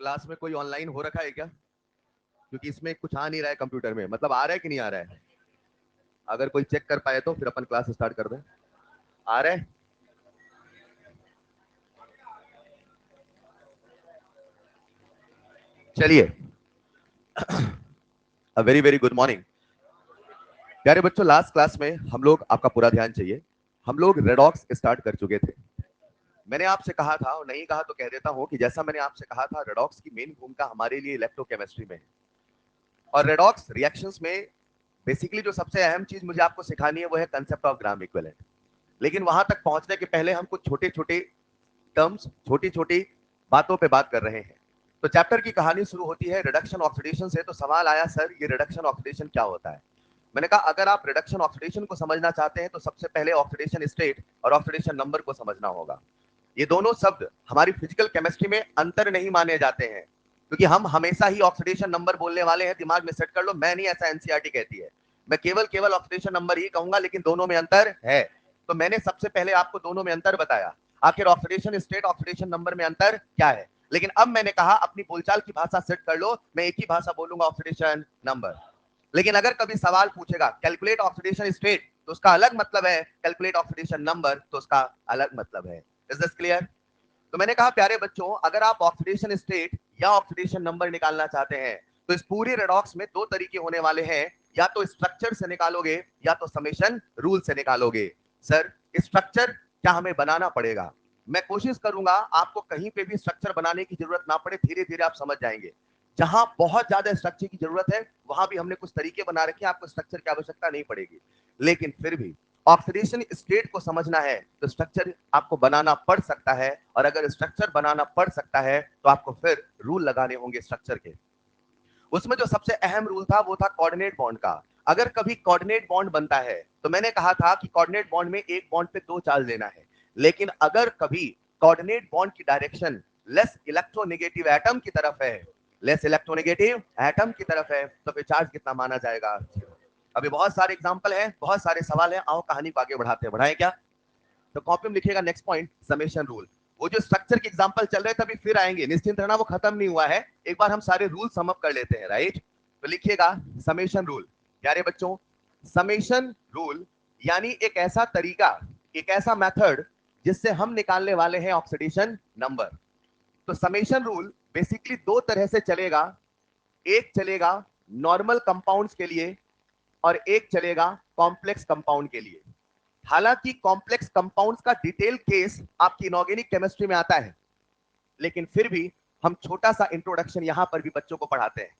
Class में कोई online हो रखा है क्या? क्योंकि इसमें कुछ आ नहीं रहा है कंप्यूटर में, मतलब आ रहा है कि नहीं आ रहा है? अगर कोई चेक कर पाए तो फिर अपन क्लास स्टार्ट कर दें। आ रहा है? चलिए, वेरी वेरी गुड मॉर्निंग प्यारे बच्चों। लास्ट क्लास में हम लोग, आपका पूरा ध्यान चाहिए, हम लोग रेडॉक्स स्टार्ट कर चुके थे। मैंने आपसे कहा था, और नहीं कहा तो कह देता हूं, कि जैसा मैंने आपसे कहा था, रेडॉक्स की मेन भूमिका हमारे लिए इलेक्ट्रोकेमिस्ट्री में है। और रेडॉक्स रिएक्शंस में बेसिकली जो सबसे अहम चीज मुझे आपको सिखानी है वो है कंसेप्ट ऑफ ग्राम इक्विवेलेंट। लेकिन वहां तक पहुंचने के पहले हम कुछ छोटे छोटे टर्म्स, छोटी छोटी बातों पे बात कर रहे हैं। तो चैप्टर की कहानी शुरू होती है रिडक्शन ऑक्सीडेशन से। तो सवाल आया, सर ये रिडक्शन ऑक्सीडेशन क्या होता है? मैंने कहा अगर आप रिडक्शन ऑक्सीडेशन को समझना चाहते हैं तो सबसे पहले ऑक्सीडेशन स्टेट और ऑक्सीडेशन नंबर को समझना होगा। ये दोनों शब्द हमारी फिजिकल केमिस्ट्री में अंतर नहीं माने जाते हैं, क्योंकि हम हमेशा ही ऑक्सीडेशन नंबर बोलने वाले हैं। दिमाग में सेट कर लो, मैं नहीं, ऐसा एनसीईआरटी कहती है। मैं केवल केवल ऑक्सीडेशन नंबर ही कहूंगा, लेकिन दोनों में अंतर है। तो मैंने सबसे पहले आपको दोनों में अंतर बताया, आखिर ऑक्सीडेशन स्टेट ऑक्सीडेशन नंबर में अंतर क्या है। लेकिन अब मैंने कहा अपनी बोलचाल की भाषा सेट कर लो, मैं एक ही भाषा बोलूंगा, ऑक्सीडेशन नंबर। लेकिन अगर कभी सवाल पूछेगा कैलकुलेट ऑक्सीडेशन स्टेट, तो उसका अलग मतलब है, कैलकुलेट ऑक्सीडेशन नंबर तो उसका अलग मतलब है। Is this clear? तो मैंने कहा प्यारे बच्चों, अगर आप ऑक्सीडेशन स्टेट या ऑक्सीडेशन नंबर निकालना चाहते हैं तो इस पूरे रेडॉक्स में दो तरीके होने वाले हैं, या तो स्ट्रक्चर से निकालोगे या तो समेशन रूल से निकालोगे। सर स्ट्रक्चर क्या हमें बनाना पड़ेगा? मैं कोशिश करूंगा आपको कहीं पे भी स्ट्रक्चर बनाने की जरूरत ना पड़े, धीरे धीरे आप समझ जाएंगे। जहां बहुत ज्यादा स्ट्रक्चर की जरूरत है वहां भी हमने कुछ तरीके बना रखे हैं, आपको स्ट्रक्चर की आवश्यकता नहीं पड़ेगी। लेकिन फिर भी ऑक्सीडेशन स्टेट को समझना है तो स्ट्रक्चर आपको बनाना पड़ सकता है, और अगर स्ट्रक्चर बनाना पड़ सकता है तो आपको फिर रूल लगाने होंगे स्ट्रक्चर के। उसमें जो सबसे अहम रूल था वो था कोऑर्डिनेट बॉन्ड का। अगर कभी कोऑर्डिनेट बॉन्ड बनता है तो मैंने कहा था कि कोऑर्डिनेट बॉन्ड में एक बॉन्ड पे दो चार्ज लेना है। लेकिन अगर कभी कोऑर्डिनेट बॉन्ड की डायरेक्शन लेस इलेक्ट्रोनेगेटिव एटम की तरफ है, लेस इलेक्ट्रोनेगेटिव एटम की तरफ है, तो फिर चार्ज कितना माना जाएगा? अभी बहुत सारे एग्जांपल हैं, बहुत सारे सवाल हैं, आओ कहानी को आगे बढ़ाते हैं। बढ़ाएं क्या? तो कॉपी में लिखिएगा नेक्स्ट पॉइंट, समेशन रूल। वो जो स्ट्रक्चर के एग्जांपल चल रहे थे अभी फिर आएंगे, निश्चिंत रहना, वो खत्म नहीं हुआ है। एक बार हम सारे रूल सम अप कर लेते हैं, राइट? तो लिखिएगा समेशन रूल। प्यारे बच्चों, समेशन रूल यानी एक ऐसा तरीका, एक ऐसा मेथड जिससे हम निकालने वाले हैं ऑक्सीडेशन नंबर। तो समेशन रूल बेसिकली दो तरह से चलेगा। एक चलेगा नॉर्मल कंपाउंड्स के लिए और एक चलेगा कॉम्प्लेक्स कंपाउंड के लिए। हालांकि कॉम्प्लेक्स कंपाउंड्स का डिटेल केस आपकी इनऑर्गेनिक केमिस्ट्री में आता है, लेकिन फिर भी हम छोटा सा इंट्रोडक्शन यहां पर भी बच्चों को पढ़ाते हैं।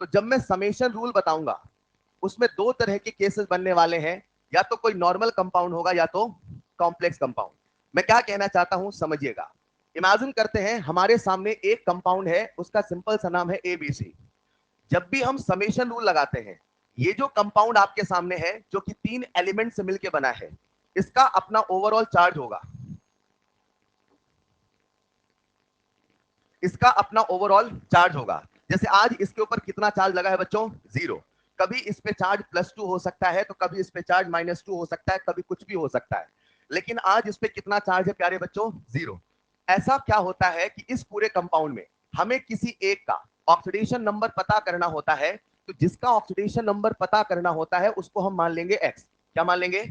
तो जब मैं समेशन रूल बताऊंगा उसमें दो तरह के केसेस बनने वाले हैं, या तो कोई नॉर्मल कंपाउंड होगा या तो कॉम्प्लेक्स कंपाउंड। मैं क्या कहना चाहता हूं समझिएगा। इमेजिन करते हैं हमारे सामने एक कंपाउंड है, उसका सिंपल सा नाम है एबीसी। जब भी हम समेशन रूल लगाते हैं, ये जो कंपाउंड आपके सामने है जो कि तीन एलिमेंट से मिलकर बना है, इसका अपना ओवरऑल चार्ज होगा, इसका अपना ओवरऑल चार्ज होगा। जैसे आज इसके ऊपर कितना चार्ज लगा है बच्चों? 0। कभी इस पे चार्ज +2 हो सकता है, तो कभी इस पे चार्ज -2 हो सकता है, कभी कुछ भी हो सकता है। लेकिन आज इस पे कितना चार्ज है प्यारे बच्चों? 0। ऐसा क्या होता है कि इस पूरे कंपाउंड में हमें किसी एक का ऑक्सीडेशन नंबर पता करना होता है। तो जिसका ऑक्सीडेशन नंबर पता करना होता है उसको हम मान लेंगे x। क्या मान लेंगे?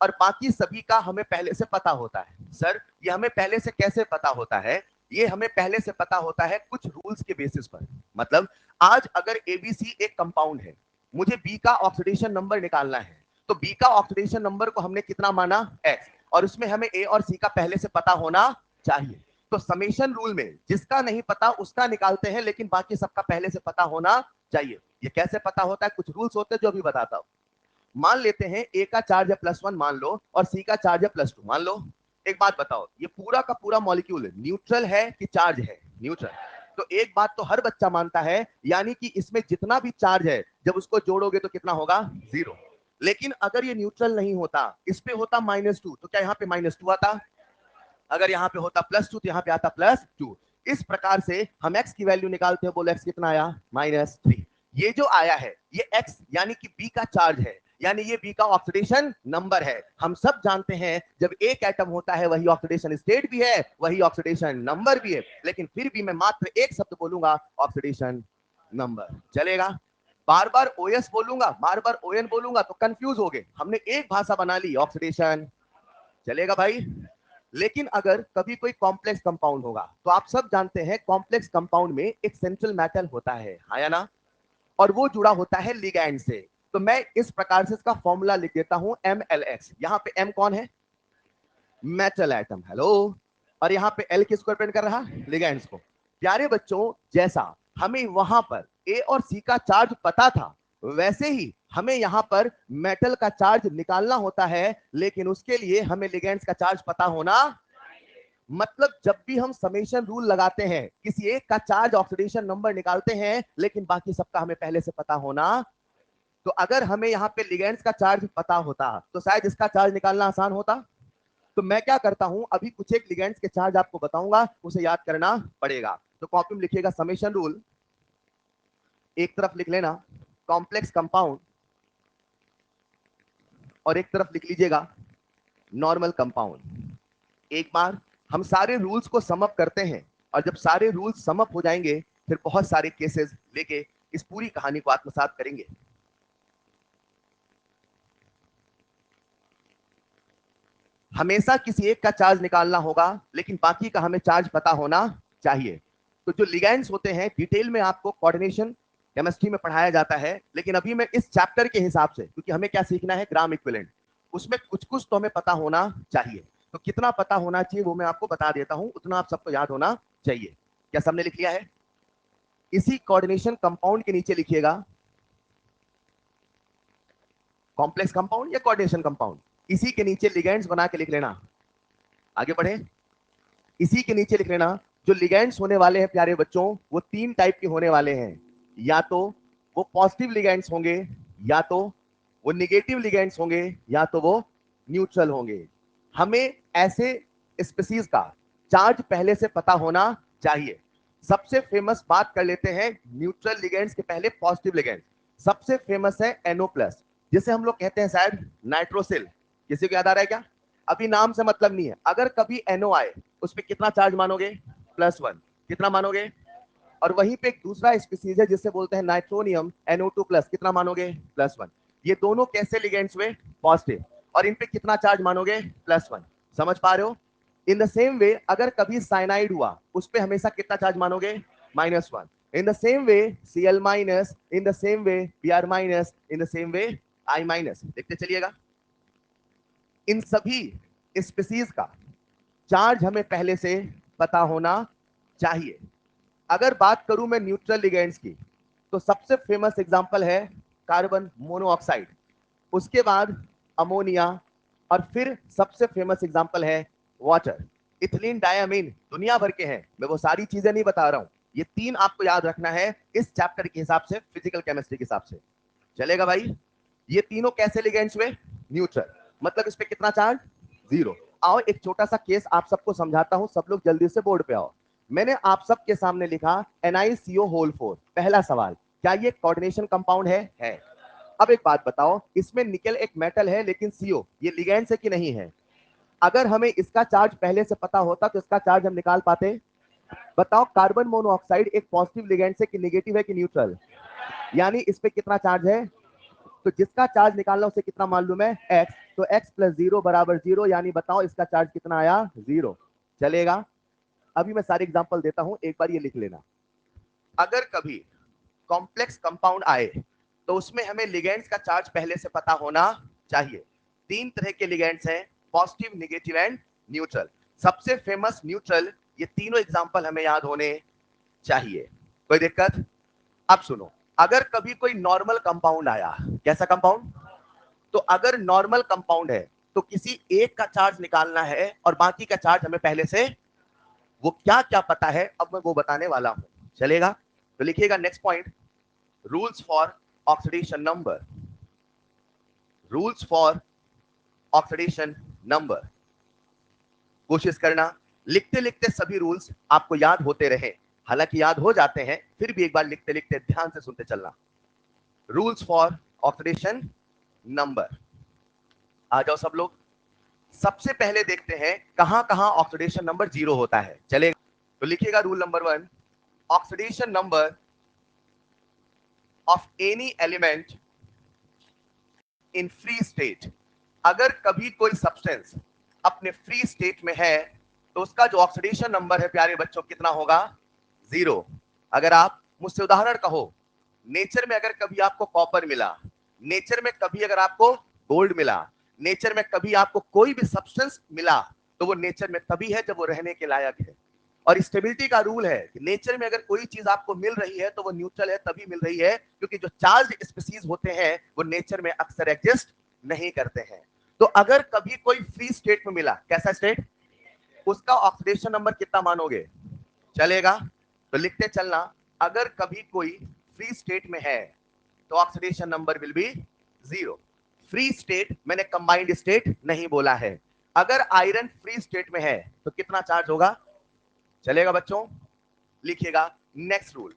और बाकी सभी का हमें पहले से पता होता है। सर ये हमें पहले से कैसे पता होता है? ये हमें पहले से पता होता है कुछ रूल्स के बेसिस पर। मतलब आज अगर एबीसी एक कंपाउंड है, मुझे बी का ऑक्सीडेशन नंबर निकालना है, तो बी का ऑक्सीडेशन नंबर को हमने कितना माना? x। और उसमें हमें ए और सी का पहले से पता होना चाहिए। तो समेशन रूल में जिसका नहीं पता उसका निकालते हैं, लेकिन बाकी सबका पहले से पता होना चाहिए। ये कैसे पता होता है? कुछ रूल्स होते हैं जो अभी बताता हूं। मान लेते हैं ए का चार्ज है +1 मान लो, और सी का चार्ज है +2 मान लो। एक बात बताओ, ये पूरा का पूरा मॉलिक्यूल न्यूट्रल है कि चार्ज है? न्यूट्रल। तो एक बात तो हर बच्चा मानता है, यानी कि इसमें जितना भी चार्ज है जब उसको जोड़ोगे तो कितना होगा? 0। लेकिन अगर ये न्यूट्रल नहीं होता, इस पे होता -2, तो क्या यहाँ पे -2 आता? अगर यहाँ पे होता +2 तो यहाँ पे आता +2। इस प्रकार से हम x की वैल्यू निकालते हैं। बोलो x कितना आया? -3। ये जो आया है ये x यानी कि b का चार्ज है। यानी ये बी का ऑक्सीडेशन नंबर है। हम सब जानते हैं जब एक एटम होता है वही ऑक्सीडेशन स्टेट भी है, वही ऑक्सीडेशन नंबर भी है, लेकिन फिर भी मैं मात्र एक शब्द बोलूंगा, ऑक्सीडेशन नंबर। चलेगा? बार बार ओएस बोलूंगा, बार बार ओएन बोलूंगा तो कंफ्यूज हो गए। हमने एक भाषा बना ली, ऑक्सीडेशन। चलेगा भाई? लेकिन अगर कभी कोई कॉम्प्लेक्स कंपाउंड होगा तो आप सब जानते हैं कॉम्प्लेक्स कंपाउंड में एक सेंट्रल मेटल होता है, हाँ या ना? और वो जुड़ा होता है लिगैंड से। तो मैं इस प्रकार से इसका फॉर्मूला लिख देता हूं MLX। यहां पे M कौन है? Metal atom. हेलो। और यहां पे L किसको रिप्रेजेंट कर रहा? लिगैंड्स को। प्यारे बच्चों, जैसा हमें वहां पर A और C का चार्ज पता था, वैसे ही हमें यहां पर मेटल का चार्ज निकालना होता है, लेकिन उसके लिए हमें लिगैंड्स का चार्ज पता होना। मतलब जब भी हम समेशन रूल लगाते हैं, किसी एक का चार्ज ऑक्सीडेशन नंबर निकालते हैं, लेकिन बाकी सबका हमें पहले से पता होना। तो अगर हमें यहाँ पे लिगेंड्स का चार्ज पता होता तो शायद इसका चार्ज निकालना आसान होता। तो मैं क्या करता हूं, अभी कुछ एक लिगेंड्स के चार्ज आपको बताऊंगा, उसे याद करना पड़ेगा। तो कॉपी में लिखिएगा समेशन रूल, एक तरफ लिख लेना कॉम्प्लेक्स कंपाउंड, और एक तरफ लिख लीजिएगा नॉर्मल कंपाउंड। एक बार हम सारे रूल्स को समअप करते हैं, और जब सारे रूल्स समअप हो जाएंगे फिर बहुत सारे केसेस लेके इस पूरी कहानी को आत्मसात करेंगे। हमेशा किसी एक का चार्ज निकालना होगा, लेकिन बाकी का हमें चार्ज पता होना चाहिए। तो जो लिगैंड्स होते हैं डिटेल में आपको कोऑर्डिनेशन केमिस्ट्री में पढ़ाया जाता है, लेकिन अभी मैं इस चैप्टर के हिसाब से, क्योंकि हमें क्या सीखना है, ग्राम इक्विवेलेंट, उसमें कुछ कुछ तो हमें पता होना चाहिए। तो कितना पता होना चाहिए वो मैं आपको बता देता हूं, उतना आप सबको याद होना चाहिए। क्या सबने लिख लिया है? इसी कोऑर्डिनेशन कंपाउंड के नीचे लिखिएगा कॉम्प्लेक्स कंपाउंड या कोऑर्डिनेशन कंपाउंड। इसी के नीचे लिगैंड्स बना के लिख लेना। आगे बढ़े। इसी के नीचे लिख लेना जो लिगैंड्स होने वाले हैं प्यारे बच्चों, वो तीन टाइप के होने वाले हैं। या तो वो पॉजिटिव लिगैंड्स होंगे, या तो वो निगेटिव लिगैंड्स होंगे, या तो वो न्यूट्रल होंगे। हमें ऐसे स्पीसीज का चार्ज पहले से पता होना चाहिए। सबसे फेमस बात कर लेते हैं न्यूट्रल लिगैंड्स के पहले पॉजिटिव लिगैंड। सबसे फेमस है NO+, जिसे हम लोग कहते हैं शायद नाइट्रोसिल। किसी को याद आ रहा है क्या? अभी नाम से मतलब नहीं है, अगर कभी NO आए उस पर कितना चार्ज मानोगे? +1। कितना मानोगे? और वहीं पे एक दूसरा स्पीसीज है जिसे बोलते हैं नाइट्रोनियम NO2+, कितना मानोगे? +1। ये दोनों कैसे लिगेंड्स हुए? पॉजिटिव। और इन पे कितना चार्ज मानोगे? +1। समझ पा रहे हो? इन द सेम वे अगर कभी साइनाइड हुआ उस पे हमेशा कितना चार्ज मानोगे? -1। In the same way Cl-, in the same way Br-, in the same way I-। देखते चलिएगा। इन सभी स्पीसीज का चार्ज हमें पहले से पता होना चाहिए। अगर बात करूं मैं न्यूट्रल लिगेंड्स की, तो सबसे फेमस एग्जांपल है कार्बन मोनोऑक्साइड, उसके बाद अमोनिया, और फिर सबसे फेमस एग्जांपल है वाटर। इथिलीन डायमीन दुनिया भर के हैं, मैं वो सारी चीजें नहीं बता रहा हूं। ये तीन आपको याद रखना है इस चैप्टर के हिसाब से, फिजिकल केमिस्ट्री के हिसाब से। चलेगा भाई? ये तीनों कैसे लिगेंड्स हुए? न्यूट्रल। मतलब इस पे कितना चार्ज? 0। आओ एक छोटा सा केस आप सबको समझाता हूं, सब लोग जल्दी से बोर्ड पे आओ। मैंने आप सबके सामने लिखा NiCO4। पहला सवाल, क्या ये कोऑर्डिनेशन कंपाउंड है? है। अब एक बात बताओ, इसमें निकल एक मेटल है, लेकिन CO ये लिगेंड है कि नहीं है? अगर हमें इसका चार्ज पहले से पता होता तो इसका चार्ज हम निकाल पाते? बताओ, कार्बन मोनोऑक्साइड एक पॉजिटिव लिगेंड है कि नेगेटिव है कि न्यूट्रल? यानी इस पे कितना चार्ज है? तो जिसका चार्ज निकालना उसे कितना मालूम है? x। तो x + 0 = 0, यानी बताओ इसका चार्ज कितना आया? 0। चलेगा? अभी मैं सारे एग्जांपल देता हूं, एक बार ये लिख लेना। अगर कभी कॉम्प्लेक्स कंपाउंड आए तो उसमें हमें लिगेंड्स का चार्ज पहले से पता होना चाहिए। तीन तरह के लिगेंड्स हैं, पॉजिटिव, नेगेटिव एंड न्यूट्रल। सबसे फेमस न्यूट्रल, ये तीनों एग्जांपल हमें याद होने चाहिए। कोई दिक्कत? अब सुनो, अगर कभी कोई नॉर्मल कंपाउंड आया, कैसा कंपाउंड? तो अगर नॉर्मल कंपाउंड है तो किसी एक का चार्ज निकालना है और बाकी का चार्ज हमें पहले से, वो क्या क्या पता है अब मैं वो बताने वाला हूं। चलेगा? तो लिखिएगा next point, rules for oxidation number. Rules for oxidation number. कोशिश करना लिखते लिखते सभी रूल्स आपको याद होते रहे। हालांकि याद हो जाते हैं, फिर भी एक बार लिखते लिखते ध्यान से सुनते चलना। Rules for oxidation number. आ जाओ सब लोग, सबसे पहले देखते हैं कहां कहां ऑक्सीडेशन नंबर 0 होता है। चलेगा? तो लिखिएगा rule number 1, oxidation number of any element in free state. अगर कभी कोई सब्सटेंस अपने फ्री स्टेट में है तो उसका जो ऑक्सीडेशन नंबर है प्यारे बच्चों कितना होगा? 0। अगर आप मुझसे उदाहरण कहो, नेचर में अगर कभी आपको कॉपर मिला, नेचर में कभी अगर आपको गोल्ड मिला, नेचर में कभी आपको कोई भी सब्सटेंस मिला, तो वो नेचर में तभी है जब वो रहने के लायक है। और स्टेबिलिटी का रूल है कि नेचर में अगर कोई चीज आपको मिल रही है तो वो न्यूट्रल है, तभी मिल रही है क्योंकि जो चार्ज स्पीसीज होते हैं वो नेचर में अक्सर एग्जिस्ट नहीं करते हैं। तो अगर कभी कोई फ्री स्टेट में मिला, कैसा स्टेट, उसका ऑक्सीडेशन नंबर कितना मानोगे? चलेगा? तो लिखते चलना, अगर कभी कोई फ्री स्टेट में है तो oxidation number will be 0। Free state मैंने कंबाइंड स्टेट नहीं बोला है। अगर आयरन फ्री स्टेट में है तो कितना चार्ज होगा? चलेगा बच्चों? लिखिएगा नेक्स्ट रूल,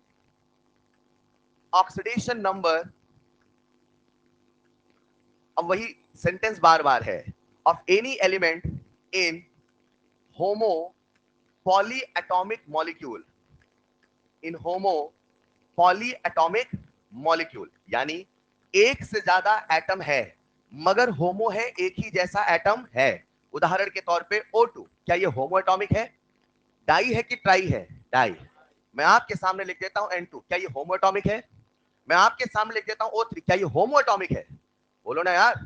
ऑक्सीडेशन नंबर, अब वही सेंटेंस बार बार है, of any element in homo polyatomic molecule, in homo polyatomic molecule, यानी एक से ज्यादा एटम है मगर होमो है, एक ही जैसा एटम है। उदाहरण के तौर पे O2, क्या ये होमो एटॉमिक है? डाई है कि ट्राई है? डाई। मैं आपके सामने लिख देता हूं N2, क्या ये होमो एटॉमिक है? मैं आपके सामने लिख देता हूं O3, क्या ये होमो एटॉमिक है? बोलो ना यार,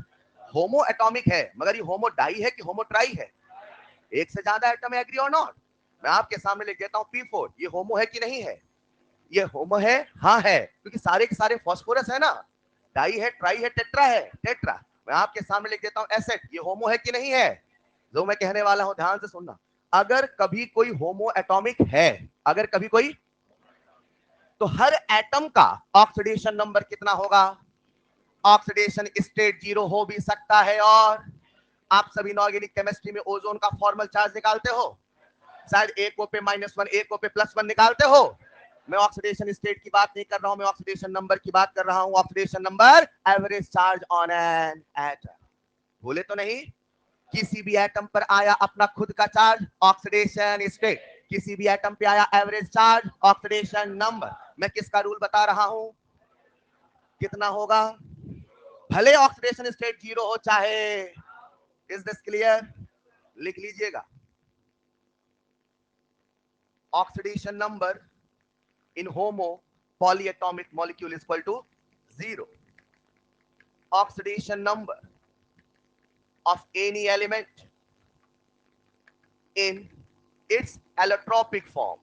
होमो एटॉमिक है मगर ये होमो डाई है कि होमो ट्राई है? एक से ज्यादा एटम है, एग्री और नॉट? मैं आपके सामने लिख देता हूं P4, ये होमो है कि नहीं है? ये होमो है, हाँ है, क्योंकि सारे के सारे फास्फोरस है ना। डाई है, ट्राई है, टेट्रा है, टेट्रा। मैं आपके सामने लिख देता हूं एसेट, ये होमो है कि नहीं है? जो मैं कहने वाला हूं ध्यान से सुनना, अगर कभी कोई होमो एटॉमिक है, अगर कभी कोई, तो हर एटम का ऑक्सीडेशन नंबर कितना होगा? ऑक्सीडेशन स्टेट 0 हो भी सकता है। और आप सभी इनऑर्गेनिक केमिस्ट्री में ओजोन का फॉर्मल चार्ज निकालते हो, शायद एक ओ पे -1 एक ओ पे +1 निकालते हो। मैं ऑक्सीडेशन स्टेट की बात नहीं कर रहा हूं, मैं ऑक्सीडेशन नंबर की बात कर रहा हूं। Oxidation number average charge on an atom. बोले तो नहीं? किसी भी एटम पर आया अपना खुद का चार्ज, ऑक्सीडेशन स्टेट। किसी भी एटम पे आया एवरेज चार्ज, ऑक्सीडेशन नंबर। मैं किसका रूल बता रहा हूं? कितना होगा? भले ऑक्सीडेशन स्टेट 0 हो चाहे, इज दिस क्लियर? लिख लीजिएगा, oxidation number in homo polyatomic molecule is equal to 0. Oxidation number of any element in its allotropic form,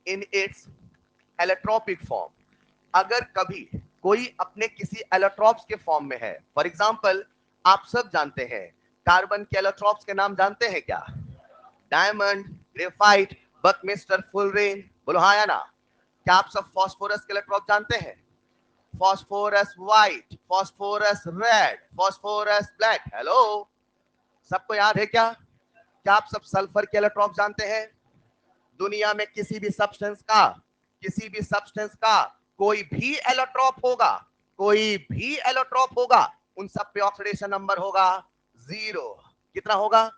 in its allotropic form, अगर कभी कोई अपने किसी एलोट्रॉप्स के फॉर्म में है, फॉर एग्जांपल आप सब जानते हैं कार्बन के एलोट्रॉप्स के नाम जानते हैं क्या? डायमंड, ग्रेफाइट, बकमिस्टर, फुलरेन, बोलो हाँ या ना? क्या आप सब फास्फोरस के एलोट्रॉप जानते हैं? Phosphorus white, phosphorus red, phosphorus black. Hello, सबको याद है क्या? क्या आप सब सल्फर के एलोट्रॉप जानते हैं? दुनिया में किसी भी सब्सटेंस का, किसी भी सब्सटेंस का कोई भी एलोट्रॉप होगा, कोई भी एलोट्रॉप होगा, उन सब पे ऑक्सीडेशन नंबर होगा 0। कितना होगा?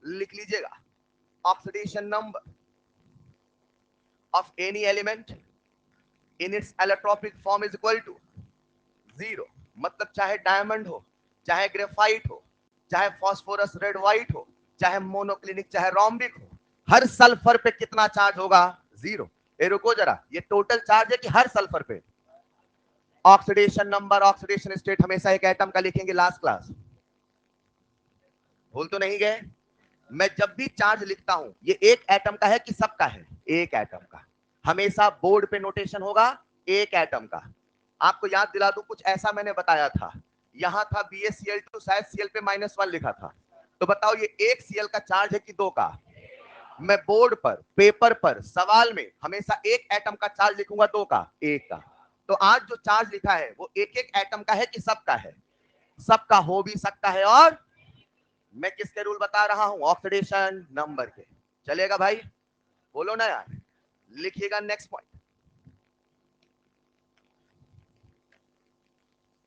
लिख लीजिएगा, oxidation number of any element in its allotropic form is equal to 0। मतलब चाहे डायमंड हो, चाहे ग्रेफाइट हो, चाहे फास्फोरस रेड व्हाइट हो, चाहे मोनोक्लिनिक, चाहे रोम्बिक हो, हर सल्फर पे कितना चार्ज होगा? 0। ए रुको जरा, ये टोटल चार्ज है कि हर सल्फर पे? ऑक्सीडेशन नंबर, ऑक्सीडेशन स्टेट हमेशा एक एटम का लिखेंगे लास्ट क्लास, भूल तो नहीं गए? मैं जब भी चार्ज लिखता हूं ये एक एटम का है कि सबका है? एक एटम का। हमेशा बोर्ड पे नोटेशन होगा एक एटम का। आपको याद दिला दूं, कुछ ऐसा मैंने बताया था, यहां था BaCl2, शायद Cl पे -1 लिखा था। तो बताओ ये एक Cl का चार्ज है कि दो का? मैं बोर्ड पर, पेपर पर, सवाल में हमेशा एक एटम का चार्ज लिखूंगा, दो का? एक का। तो आज जो चार्ज लिखा है वो एक एक एटम का है कि सबका है? सबका हो भी सकता है। और मैं किसके रूल बता रहा हूं? ऑक्सीडेशन नंबर के। चलेगा भाई? बोलो ना यार। लिखिएगा नेक्स्ट पॉइंट,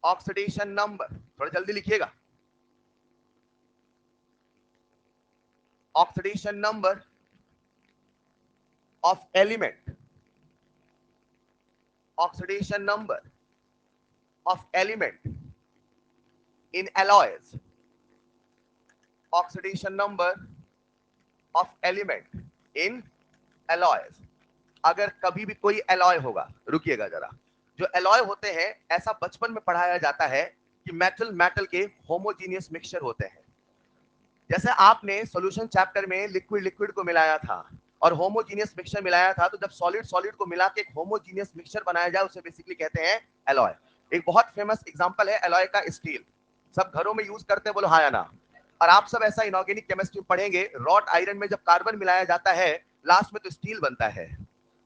ऑक्सीडेशन नंबर, थोड़ा जल्दी लिखिएगा, oxidation number of element, oxidation number of element in alloys, oxidation number of element in alloys। अगर कभी भी कोई एलॉय होगा, रुकिएगा जरा, जो एलॉय होते हैं ऐसा बचपन में पढ़ाया जाता है कि मेटल मेटल के होमोजीनियस मिक्सचर होते हैं। जैसे आपने सॉल्यूशन चैप्टर में लिक्विड लिक्विड को मिलाया था और होमोजीनियस मिक्सचर मिलाया था, तो जब सॉलिड सॉलिड को मिला के एक होमोजीनियस मिक्सचर बनाया जाए उसे बेसिकली कहते हैं एलॉय। एक बहुत फेमस एग्जांपल है एलॉय का स्टील, सब घरों में यूज करते हैं, बोलो हाँ या ना। और आप सब ऐसा इनऑर्गेनिक केमिस्ट्री पढ़ेंगे, रॉट आयरन में जब कार्बन मिलाया जाता है लास्ट में तो स्टील बनता है,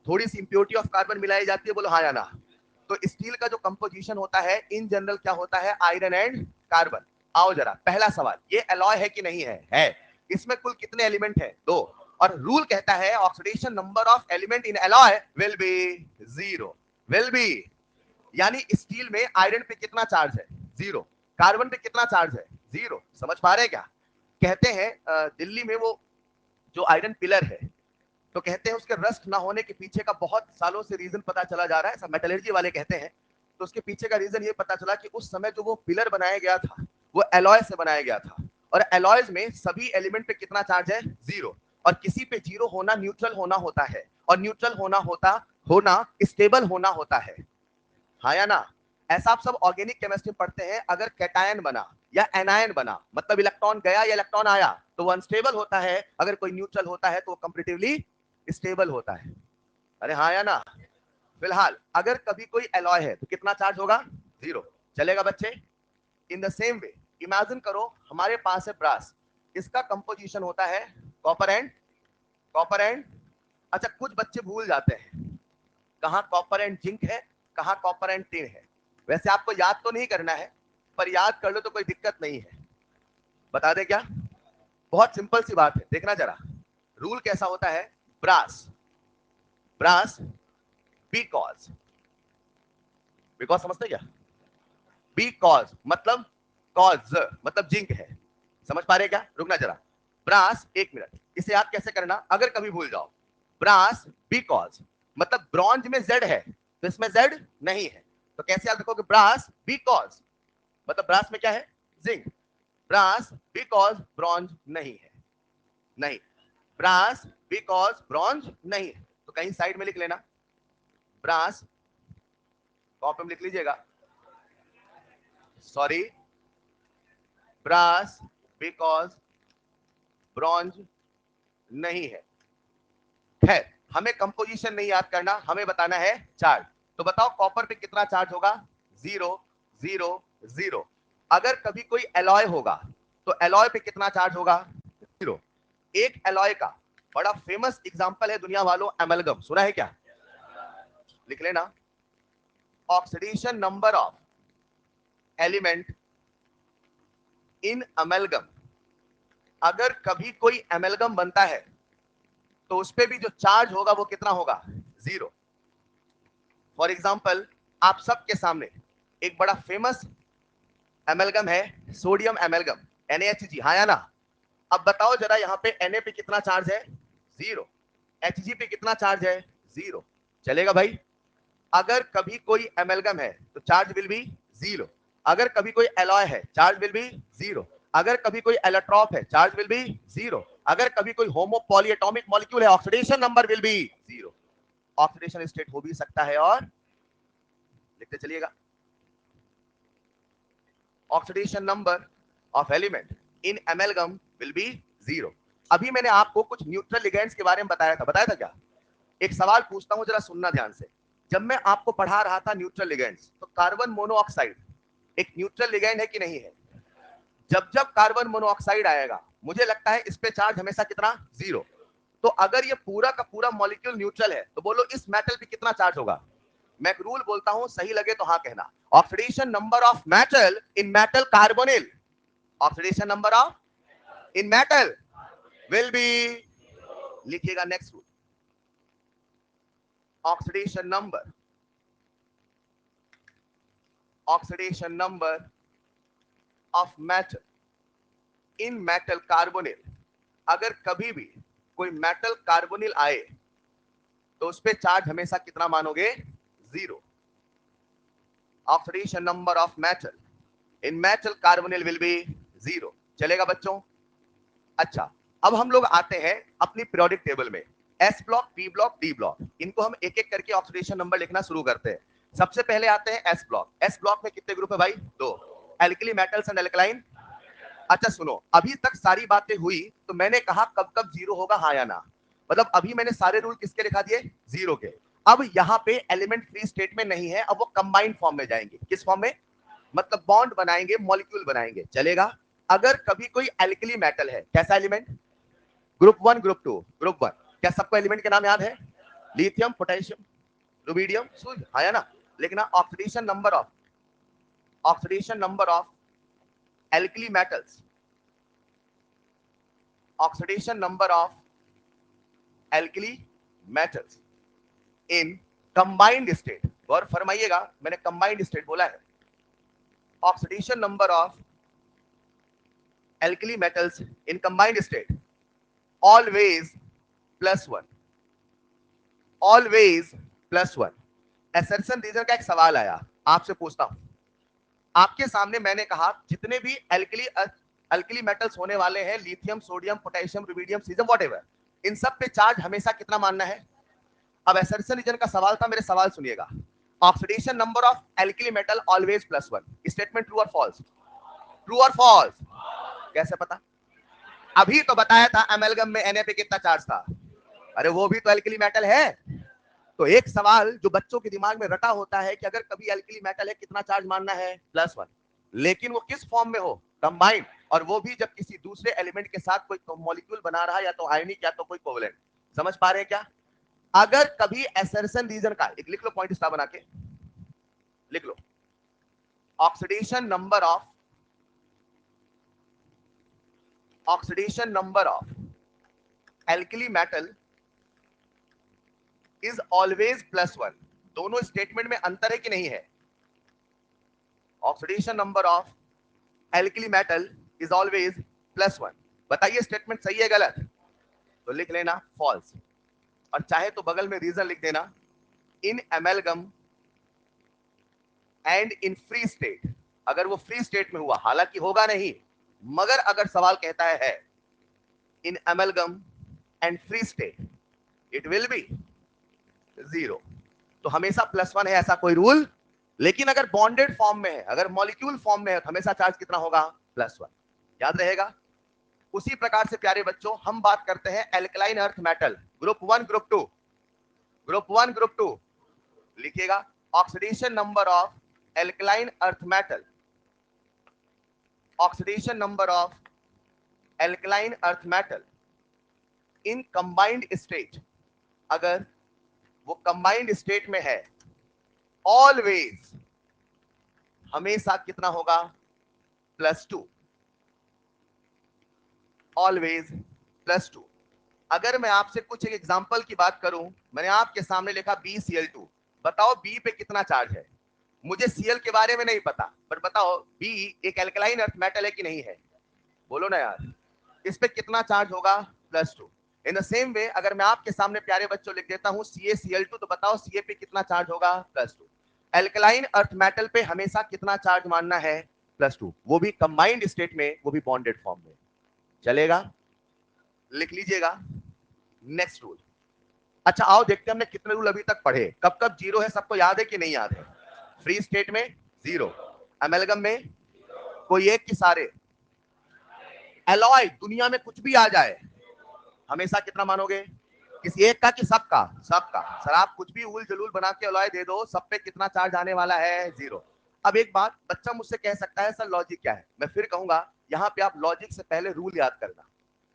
थोड़ी सी इंप्योरिटी ऑफ कार्बन मिलाई जाती है, बोलो हाँ या ना। तो स्टील का जो कंपोजिशन होता है इन जनरल क्या होता है, आयरन एंड कार्बन। आओ जरा पहला सवाल, ये एलॉय है कि नहीं है? है। इसमें कुल कितने एलिमेंट है? 2। और रूल कहता है oxidation number of element in alloy will be 0, will be. यानी स्टील में आयरन पे कितना चार्ज है? 0। कार्बन पे कितना चार्ज है? 0। समझ पा रहे हैं क्या? कहते हैं दिल्ली में वो जो आयरन पिलर है, तो कहते हैं उसके रस्ट ना होने के पीछे का बहुत सालों से रीजन पता चला जा रहा है, सब मेटलर्जी वाले कहते हैं। तो उसके पीछे का रीजन ये पता चला कि उस समय जो वो पिलर बनाया गया था वो एलॉय से बनाया गया था, और एलॉयज में सभी एलिमेंट पे कितना चार्ज है? 0। और किसी पे 0 होना न्यूट्रल होना होता है, और न्यूट्रल होना स्टेबल होना होता है, हाँ या ना? ऐसा आप सब ऑर्गेनिक केमिस्ट्री पढ़ते हैं, अगर कैटायन बना या एनायन बना, मतलब इलेक्ट्रॉन गया या इलेक्ट्रॉन आया, तो वो अनस्टेबल होता है, अगर कोई न्यूट्रल होता है तो वो कंपैरेटिवली स्टेबल होता है। अरे हाँ या ना? फिलहाल अगर कभी कोई एलॉय है तो कितना चार्ज होगा? 0। चलेगा बच्चे? In the same way imagine करो हमारे पास है ब्रास, इसका कंपोजिशन होता है कॉपर एंड, अच्छा कुछ बच्चे भूल जाते हैं कहां कॉपर एंड जिंक है, कहां कॉपर एंड टिन है। वैसे आपको याद तो नहीं करना है, पर याद कर लो तो कोई दिक्कत नहीं है। बता दे क्या? बहुत सिंपल सी बात है, देखना जरा रूल कैसा होता है। ब्रास, ब्रास बिकॉज, बिकॉज समझते क्या? बिकॉज मतलब कॉज मतलब जिंक है, समझ पा रहे क्या? रुकना जरा, ब्रास, एक मिनट, इसे याद कैसे करना अगर कभी भूल जाओ। ब्रास बिकॉज मतलब ब्रॉन्ज में जेड है तो इसमें जेड नहीं है, तो कैसे याद रखोगे? ब्रास बिकॉज मतलब ब्रास में क्या है? जिंक। ब्रास बिकॉज ब्रॉन्ज नहीं है, नहीं, ब्रास बिकॉज ब्रॉन्ज नहीं है, तो कहीं साइड में लिख लेना ब्रास, कॉपी में लिख लीजिएगा, सॉरी, ब्रास बिकॉज ब्रॉन्ज नहीं है। खैर हमें कंपोजिशन नहीं याद करना, हमें बताना है चार्ज। तो बताओ कॉपर पे कितना चार्ज होगा? 0 0 0। अगर कभी कोई एलॉय होगा तो एलॉय पे कितना चार्ज होगा? 0। एक एलॉय का बड़ा फेमस एग्जांपल है दुनिया वालों, एमलगम, सुना है क्या? लिख लेना, oxidation number of element in amalgam. अगर कभी कोई एमलगम बनता है तो उस पे भी जो चार्ज होगा वो कितना होगा? 0। फॉर एग्जाम्पल आप सबके सामने एक बड़ा फेमस एमलगम है, सोडियम एमलगम, NaHG, हाँ या ना? अब बताओ जरा यहाँ पे Na पे कितना चार्ज है? 0। Hg पे कितना चार्ज है? 0। चलेगा भाई? अगर कभी कोई एमलगम है तो चार्ज विल बी 0। अगर कभी कोई एलॉय है चार्ज विल बी 0। अगर कभी कोई एलोट्रॉप है चार्ज विल बी 0। अगर कभी कोई होमो पॉलीएटॉमिक मॉलिक्यूल है oxidation number will be 0। Oxidation state हो भी सकता है, और लिखते चलिएगा, oxidation number of element in amalgam will be 0। अभी मैंने आपको कुछ न्यूट्रल लिगेंड्स के बारे में बताया था क्या? एक सवाल पूछता हूं, जरा सुनना ध्यान से। जब मैं आपको पढ़ा रहा था न्यूट्रल लिगेंड्स, तो कार्बन मोनोऑक्साइड एक न्यूट्रल लिगेंड है कि नहीं है? जब जब कार्बन मोनोऑक्साइड आएगा मुझे लगता है इस पे चार्ज हमेशा कितना? 0। तो अगर ये पूरा का पूरा मॉलिक्यूल न्यूट्रल है तो बोलो इस मेटल पे कितना चार्ज होगा? मैं एक रूल बोलता हूं, सही लगे तो हाँ कहना, oxidation number of metal in metal carbonyl, oxidation number of in metal will be, लिखिएगा next rule, oxidation number oxidation number of metal in metal carbonyl. अगर कभी भी कोई मेटल कार्बोनिल आए तो उस पे चार्ज हमेशा कितना मानोगे? 0। Oxidation number of metal in metal carbonyl will be 0। चलेगा बच्चों? अच्छा, अब हम लोग आते हैं अपनी पीरियोडिक टेबल में। S block, P block, D block, इनको हम एक एक करके ऑक्सीडेशन नंबर लिखना शुरू करते हैं। सबसे पहले आते हैं एस ब्लॉक। एस ब्लॉक में कितने ग्रुप है भाई? 2। Alkali metals and alkaline. अच्छा सुनो, अभी तक सारी बातें हुई तो मैंने कहा कब कब जीरो होगा, हाँ या ना? मतलब अभी मैंने सारे रूल किसके लिखा दिए? जीरो के। अब यहाँ पे एलिमेंट फ्री स्टेट में नहीं है, अब वो कंबाइंड फॉर्म में जाएंगे। किस फॉर्म में? मतलब बॉन्ड बनाएंगे, मॉलिक्यूल बनाएंगे। चलेगा? अगर कभी कोई एल्कली मेटल है, कैसा एलिमेंट? Group 1, group 2, group 1। क्या सबको एलिमेंट के नाम याद है? लिथियम, पोटेशियम, रुबिडियम, सूर्य, हाँ या ना? लेकिन oxidation number of alkali metals, oxidation number of alkali metals in combined state. गौर फरमाइएगा, मैंने कंबाइंड स्टेट बोला है। Oxidation number of alkali metals in combined state always +1, always +1। Assertion reason का एक सवाल आया, आपसे पूछता हूं। आपके सामने मैंने कहा जितने भी एल्कली मेटल्स होने वाले हैं, lithium, sodium, potassium, rubidium, caesium, whatever, इन सब पे चार्ज हमेशा कितना मानना है? अब एसर्शन रीजन का सवाल था, मेरे सवाल सुनिएगा। Oxidation number of alkali metal always +1, statement true और फॉल्स? ट्रू और फॉल्स? कैसे पता? अभी तो बताया था एमेलगम में Na पे कितना चार्ज था। अरे वो भी तो एल्कली मेटल है। तो एक सवाल जो बच्चों के दिमाग में रटा होता है कि अगर कभी एल्कली मेटल है कितना चार्ज मानना है? +1। लेकिन वो किस फॉर्म में हो? कंबाइंड। और वो भी जब किसी दूसरे एलिमेंट के साथ कोई मॉलिक्यूल बना रहा है, या तो आयनिक या तो कोई कोवलेंट। समझ पा रहे हैं क्या? अगर कभी एसर्शन रीजन का एक लिख लो, पॉइंट स्टार बना के लिख लो। Oxidation number of alkali metal is always +1। दोनों स्टेटमेंट में अंतर है कि नहीं है? Oxidation number of alkali metal is always +1। बताइए स्टेटमेंट सही है गलत? तो लिख लेना फॉल्स, और चाहे तो बगल में रीजन लिख देना, in amalgam and in free state. अगर वो फ्री स्टेट में हुआ, हालांकि होगा नहीं, मगर अगर सवाल कहता है in amalgam and free state it will be 0। तो हमेशा +1 है, ऐसा कोई रूल। लेकिन अगर बॉन्डेड फॉर्म में है, अगर मॉलिक्यूल फॉर्म में है, तो हमेशा चार्ज कितना होगा? +1। याद रहेगा? उसी प्रकार से प्यारे बच्चों हम बात करते हैं alkaline earth metal, group 1, group 2, group 1, group 2। लिखिएगा oxidation number of alkaline earth metal, oxidation number of alkaline earth metal in combined state. अगर वो कंबाइंड स्टेट में है, ऑलवेज, हमेशा कितना होगा? +2। ऑलवेज +2। अगर मैं आपसे कुछ एक एग्जांपल की बात करूं, मैंने आपके सामने लिखा BCl2। बताओ बी पे कितना चार्ज है? मुझे Cl के बारे में नहीं पता, पर बताओ बी एक एल्कलाइन अर्थ मेटल है कि नहीं है? बोलो ना यार। इस पे कितना चार्ज होगा? +2। इन द सेम वे अगर मैं आपके सामने प्यारे बच्चों लिख देता हूं CaCl2, तो बताओ Ca पे कितना चार्ज होगा? +2। एल्कलाइन अर्थ मेटल पे हमेशा कितना चार्ज मानना है? +2, वो भी कंबाइंड स्टेट में, वो भी बॉन्डेड फॉर्म में। चलेगा? लिख लीजिएगा नेक्स्ट रूल। अच्छा आओ देखते हैं हमने कितने रूल अभी तक पढ़े। कब कब जीरो है सबको याद है कि नहीं याद है? फ्री स्टेट में 0, एमेलगम में कोई एक की सारे, एलॉय दुनिया में कुछ भी आ जाए हमेशा कितना मानोगे? किसी एक का कि सबका? सबका। सर आप कुछ भी उल जलूल बना के एलॉय दे दो, सब पे कितना चार्ज आने वाला है? 0। अब एक बात बच्चा मुझसे कह सकता है सर लॉजिक क्या है? मैं फिर कहूंगा यहाँ पे आप लॉजिक से पहले रूल याद करना।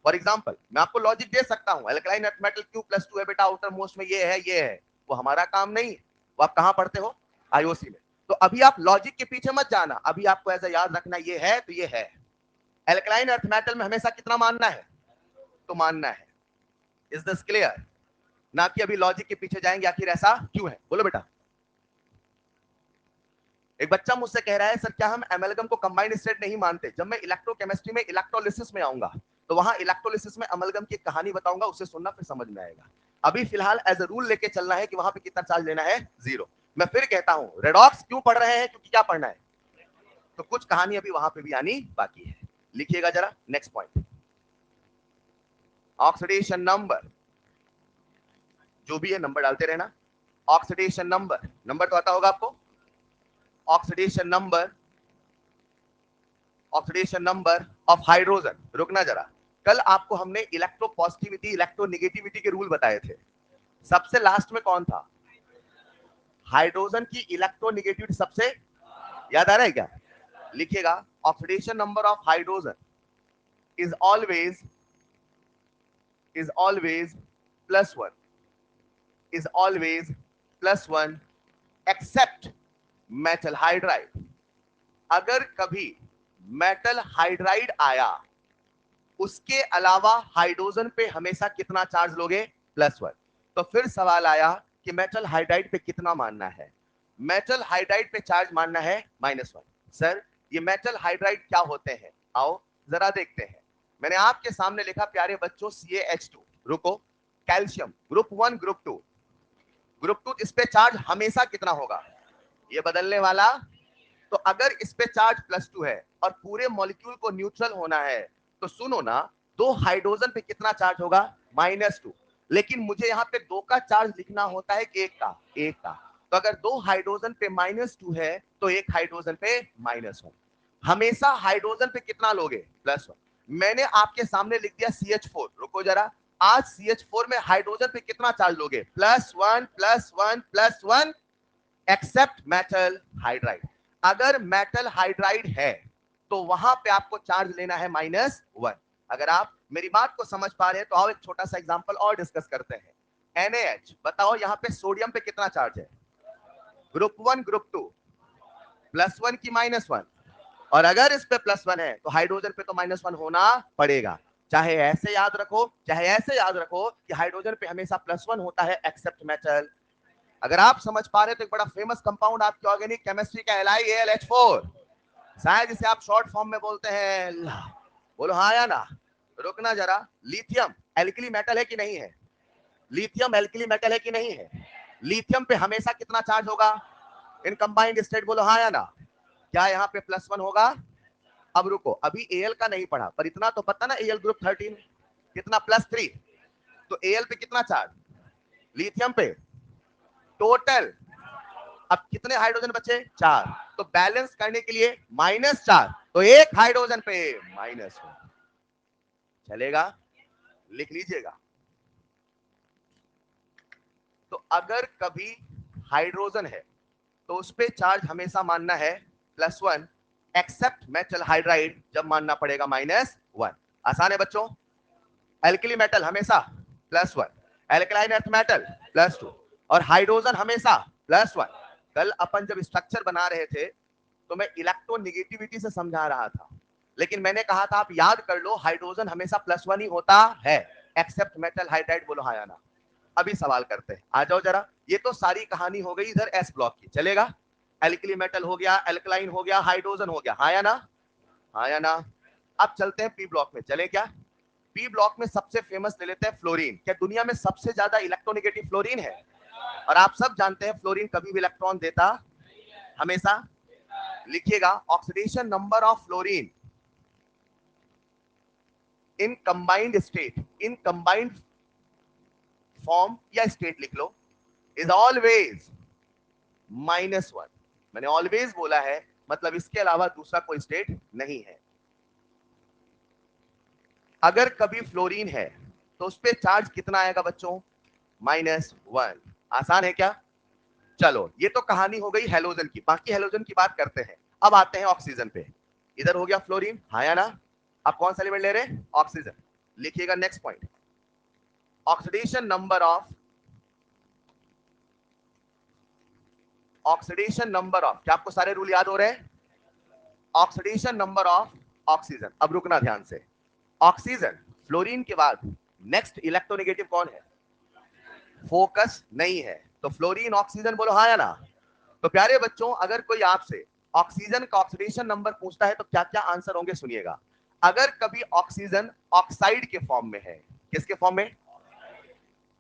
फॉर एग्जाम्पल मैं आपको लॉजिक दे सकता हूँ, एल्कलाइन अर्थ मेटल क्यू +2 है बेटा, आउटर मोस्ट में ये है, ये है। वो हमारा काम नहीं। वो आप कहाँ पढ़ते हो? आईओसी में। तो अभी आप लॉजिक के पीछे मत जाना, अभी आपको ऐसा याद रखना ये है तो ये है। एल्कलाइन अर्थ मेटल में हमेशा कितना मानना है? तो मानना है। Is this clear? ना कि अभी लॉजिक के पीछे जाएंगे आखिर ऐसा क्यों है। बोलो बेटा। एक बच्चा मुझसे कह रहा है सर क्या हम एमलगम को कंबाइंड स्टेट नहीं मानते? जब मैं इलेक्ट्रोकेमिस्ट्री में इलेक्ट्रोलिसिस में आऊंगा तो वहां इलेक्ट्रोलिसिस में अमलगम की कहानी बताऊंगा, उसे सुनना फिर समझ में आएगा। अभी फिलहाल एज अ रूल लेके चलना है कि वहां पे कितना चार्ज लेना है, 0। मैं फिर कहता हूं रेडॉक्स क्यों पढ़ रहे हैं? क्योंकि क्या पढ़ना है, तो कुछ कहानी अभी वहां पे भी आनी बाकी है। लिखिएगा जरा नेक्स्ट पॉइंट, ऑक्सीडेशन नंबर, जो भी है नंबर डालते रहना। ऑक्सीडेशन नंबर, नंबर तो आता होगा आपको। Oxidation number, oxidation number of hydrogen. रुकना जरा, कल आपको हमने इलेक्ट्रो पॉजिटिविटी इलेक्ट्रो निगेटिविटी के रूल बताए थे। सबसे लास्ट में कौन था? हाइड्रोजन की इलेक्ट्रो निगेटिविटी सबसे, याद आ रहा है क्या? लिखिएगा oxidation number of hydrogen is always +1, is always +1 except metal hydride. अगर कभी मेटल हाइड्राइड आया, उसके अलावा हाइड्रोजन पे हमेशा कितना चार्ज लोगे? +1। तो फिर सवाल आया कि मेटल हाइड्राइड पे कितना मानना है? मेटल हाइड्राइड पे चार्ज मानना है -1। सर ये मेटल हाइड्राइड क्या होते हैं, आओ जरा देखते हैं। मैंने आपके सामने लिखा प्यारे बच्चों CaH2। रुको, कैल्शियम ग्रुप 1 ग्रुप 2, ग्रुप 2 इस पे चार्ज हमेशा कितना होगा? ये बदलने वाला। तो अगर इस पे चार्ज +2 है और पूरे मॉलिक्यूल को न्यूट्रल होना है, तो सुनो ना, 2 हाइड्रोजन पे कितना चार्ज होगा? -2। लेकिन मुझे यहाँ पे 2 का चार्ज लिखना होता है कि 1 का? 1 का। तो अगर 2 हाइड्रोजन पे -2 है तो 1 हाइड्रोजन पे -1। हमेशा हाइड्रोजन पे कितना लोगे? +1। मैंने आपके सामने लिख दिया CH4। रुको जरा, आज CH4 में हाइड्रोजन पे कितना चार्ज लोगे? +1 +1 +1 एक्सेप्ट मेटल हाइड्राइड। अगर मेटल हाइड्राइड है तो वहां पे आपको चार्ज लेना है -1। अगर आप मेरी बात को समझ पा रहे हैं तो आओ एक छोटा सा एग्जांपल और डिस्कस करते हैं। NaH, बताओ यहाँ पे सोडियम पे कितना चार्ज है? ग्रुप 1 ग्रुप 2, +1 की -1? और अगर इस पे +1 है तो हाइड्रोजन पे तो -1 होना पड़ेगा। चाहे ऐसे याद रखो चाहे ऐसे याद रखो कि हाइड्रोजन पे हमेशा +1 होता है एक्सेप्ट मेटल। अगर आप समझ पा रहे तो एक बड़ा फेमस कंपाउंड आपकी ऑर्गेनिक केमिस्ट्री का LiAlH4, शायद इसे आप शॉर्ट फॉर्म में बोलते हैं बोलो हाँ या ना। रुकना जरा, लिथियम एल्कली मेटल है कि नहीं है? लिथियम एल्कली मेटल है कि नहीं है? लिथियम पे हमेशा कितना चार्ज होगा इन कंबाइंड स्टेट? बोलो हाँ या ना। क्या यहाँ पे +1 होगा? अब रुको, अभी Al का नहीं पढ़ा पर इतना तो पता ना, Al ग्रुप 13 कितना? +3। तो Al पे कितना चार्ज? लिथियम पे टोटल अब कितने हाइड्रोजन बचे? 4। तो बैलेंस करने के लिए -4, तो 1 हाइड्रोजन पे -1 चलेगा, लिख लीजिएगा। तो अगर कभी हाइड्रोजन है तो उस पे चार्ज हमेशा मानना है +1 एक्सेप्ट मेटल हाइड्राइड, जब मानना पड़ेगा -1। आसान है बच्चों। एल्कली मेटल हमेशा +1, एल्कलाइन अर्थ मेटल +2 और हाइड्रोजन हमेशा +1। कल अपन जब स्ट्रक्चर बना रहे थे तो मैं इलेक्ट्रोनिगेटिविटी से समझा रहा था, लेकिन मैंने कहा था आप याद कर लो हाइड्रोजन हमेशा +1 ही होता है एक्सेप्ट मेटल हाइड्राइड। बोलो हाँ या ना। अभी सवाल करते हैं, आ जाओ जरा। ये तो सारी कहानी हो गई इधर एस ब्लॉक की, चलेगा। एल्कली मेटल हो गया, एल्कलाइन हो गया, हाइड्रोजन हो गया, हाँ या ना? हाँ या ना? अब चलते हैं पी ब्लॉक में, चले क्या? पी ब्लॉक में सबसे फेमस ले लेते हैं फ्लोरीन। क्या दुनिया में सबसे ज्यादा इलेक्ट्रोनिगेटिव फ्लोरीन है? और आप सब जानते हैं फ्लोरीन कभी भी इलेक्ट्रॉन देता हमेशा। लिखिएगा oxidation number of fluorine in combined state, in combined form या स्टेट लिख लो, इज ऑलवेज -1। मैंने ऑलवेज बोला है मतलब इसके अलावा दूसरा कोई स्टेट नहीं है। अगर कभी फ्लोरीन है तो उस पे चार्ज कितना आएगा बच्चों? -1। आसान है क्या? चलो ये तो कहानी हो गई हेलोजन की, बाकी हेलोजन की बात करते हैं। अब आते हैं ऑक्सीजन पे। इधर हो गया फ्लोरीन, हाँ या ना? आप कौन सा एलिमेंट ले रहे हैं? ऑक्सीजन। लिखिएगा next point, oxidation number of, oxidation number of, क्या आपको सारे रूल याद हो रहे हैं? Oxidation number of oxygen. अब रुकना ध्यान से, ऑक्सीजन फ्लोरीन के बाद नेक्स्ट इलेक्ट्रोनेगेटिव कौन है? फोकस नहीं है। तो फ्लोरीन ऑक्सीजन बोलो हाँ या ना। तो प्यारे बच्चों, अगर कोई आपसे ऑक्सीजन का ऑक्सीडेशन नंबर पूछता है तो क्या क्या आंसर होंगे सुनिएगा। अगर कभी ऑक्सीजन ऑक्साइड के फॉर्म में है, किसके फॉर्म में?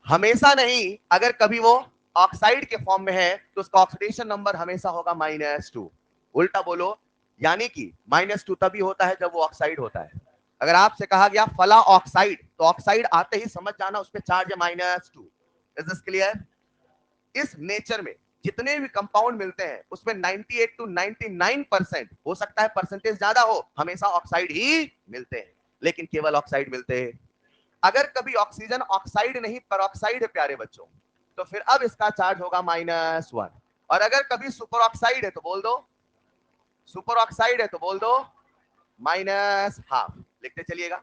हमेशा नहीं, अगर कभी वो ऑक्साइड के फॉर्म में है तो उसका ऑक्सीडेशन नंबर हमेशा होगा -2। उल्टा बोलो, यानी कि -2 तभी होता है जब वो ऑक्साइड होता है। अगर आपसे कहा गया फला ऑक्साइड, तो ऑक्साइड आते ही समझ जाना उस पर चार्ज है -2। Is this clear? इस नेचर में जितने भी कंपाउंड मिलते हैं उसमें 98 to 99% हो सकता है परसेंटेज ज्यादा हो, हमेशा ऑक्साइड ही मिलते हैं, लेकिन केवल ऑक्साइड मिलते हैं। अगर कभी ऑक्सीजन ऑक्साइड नहीं पेरोक्साइड है प्यारे बच्चों, तो फिर अब इसका चार्ज होगा -1। और अगर कभी सुपर ऑक्साइड है तो बोल दो, सुपर ऑक्साइड है तो बोल दो -12। लिखते चलिएगा।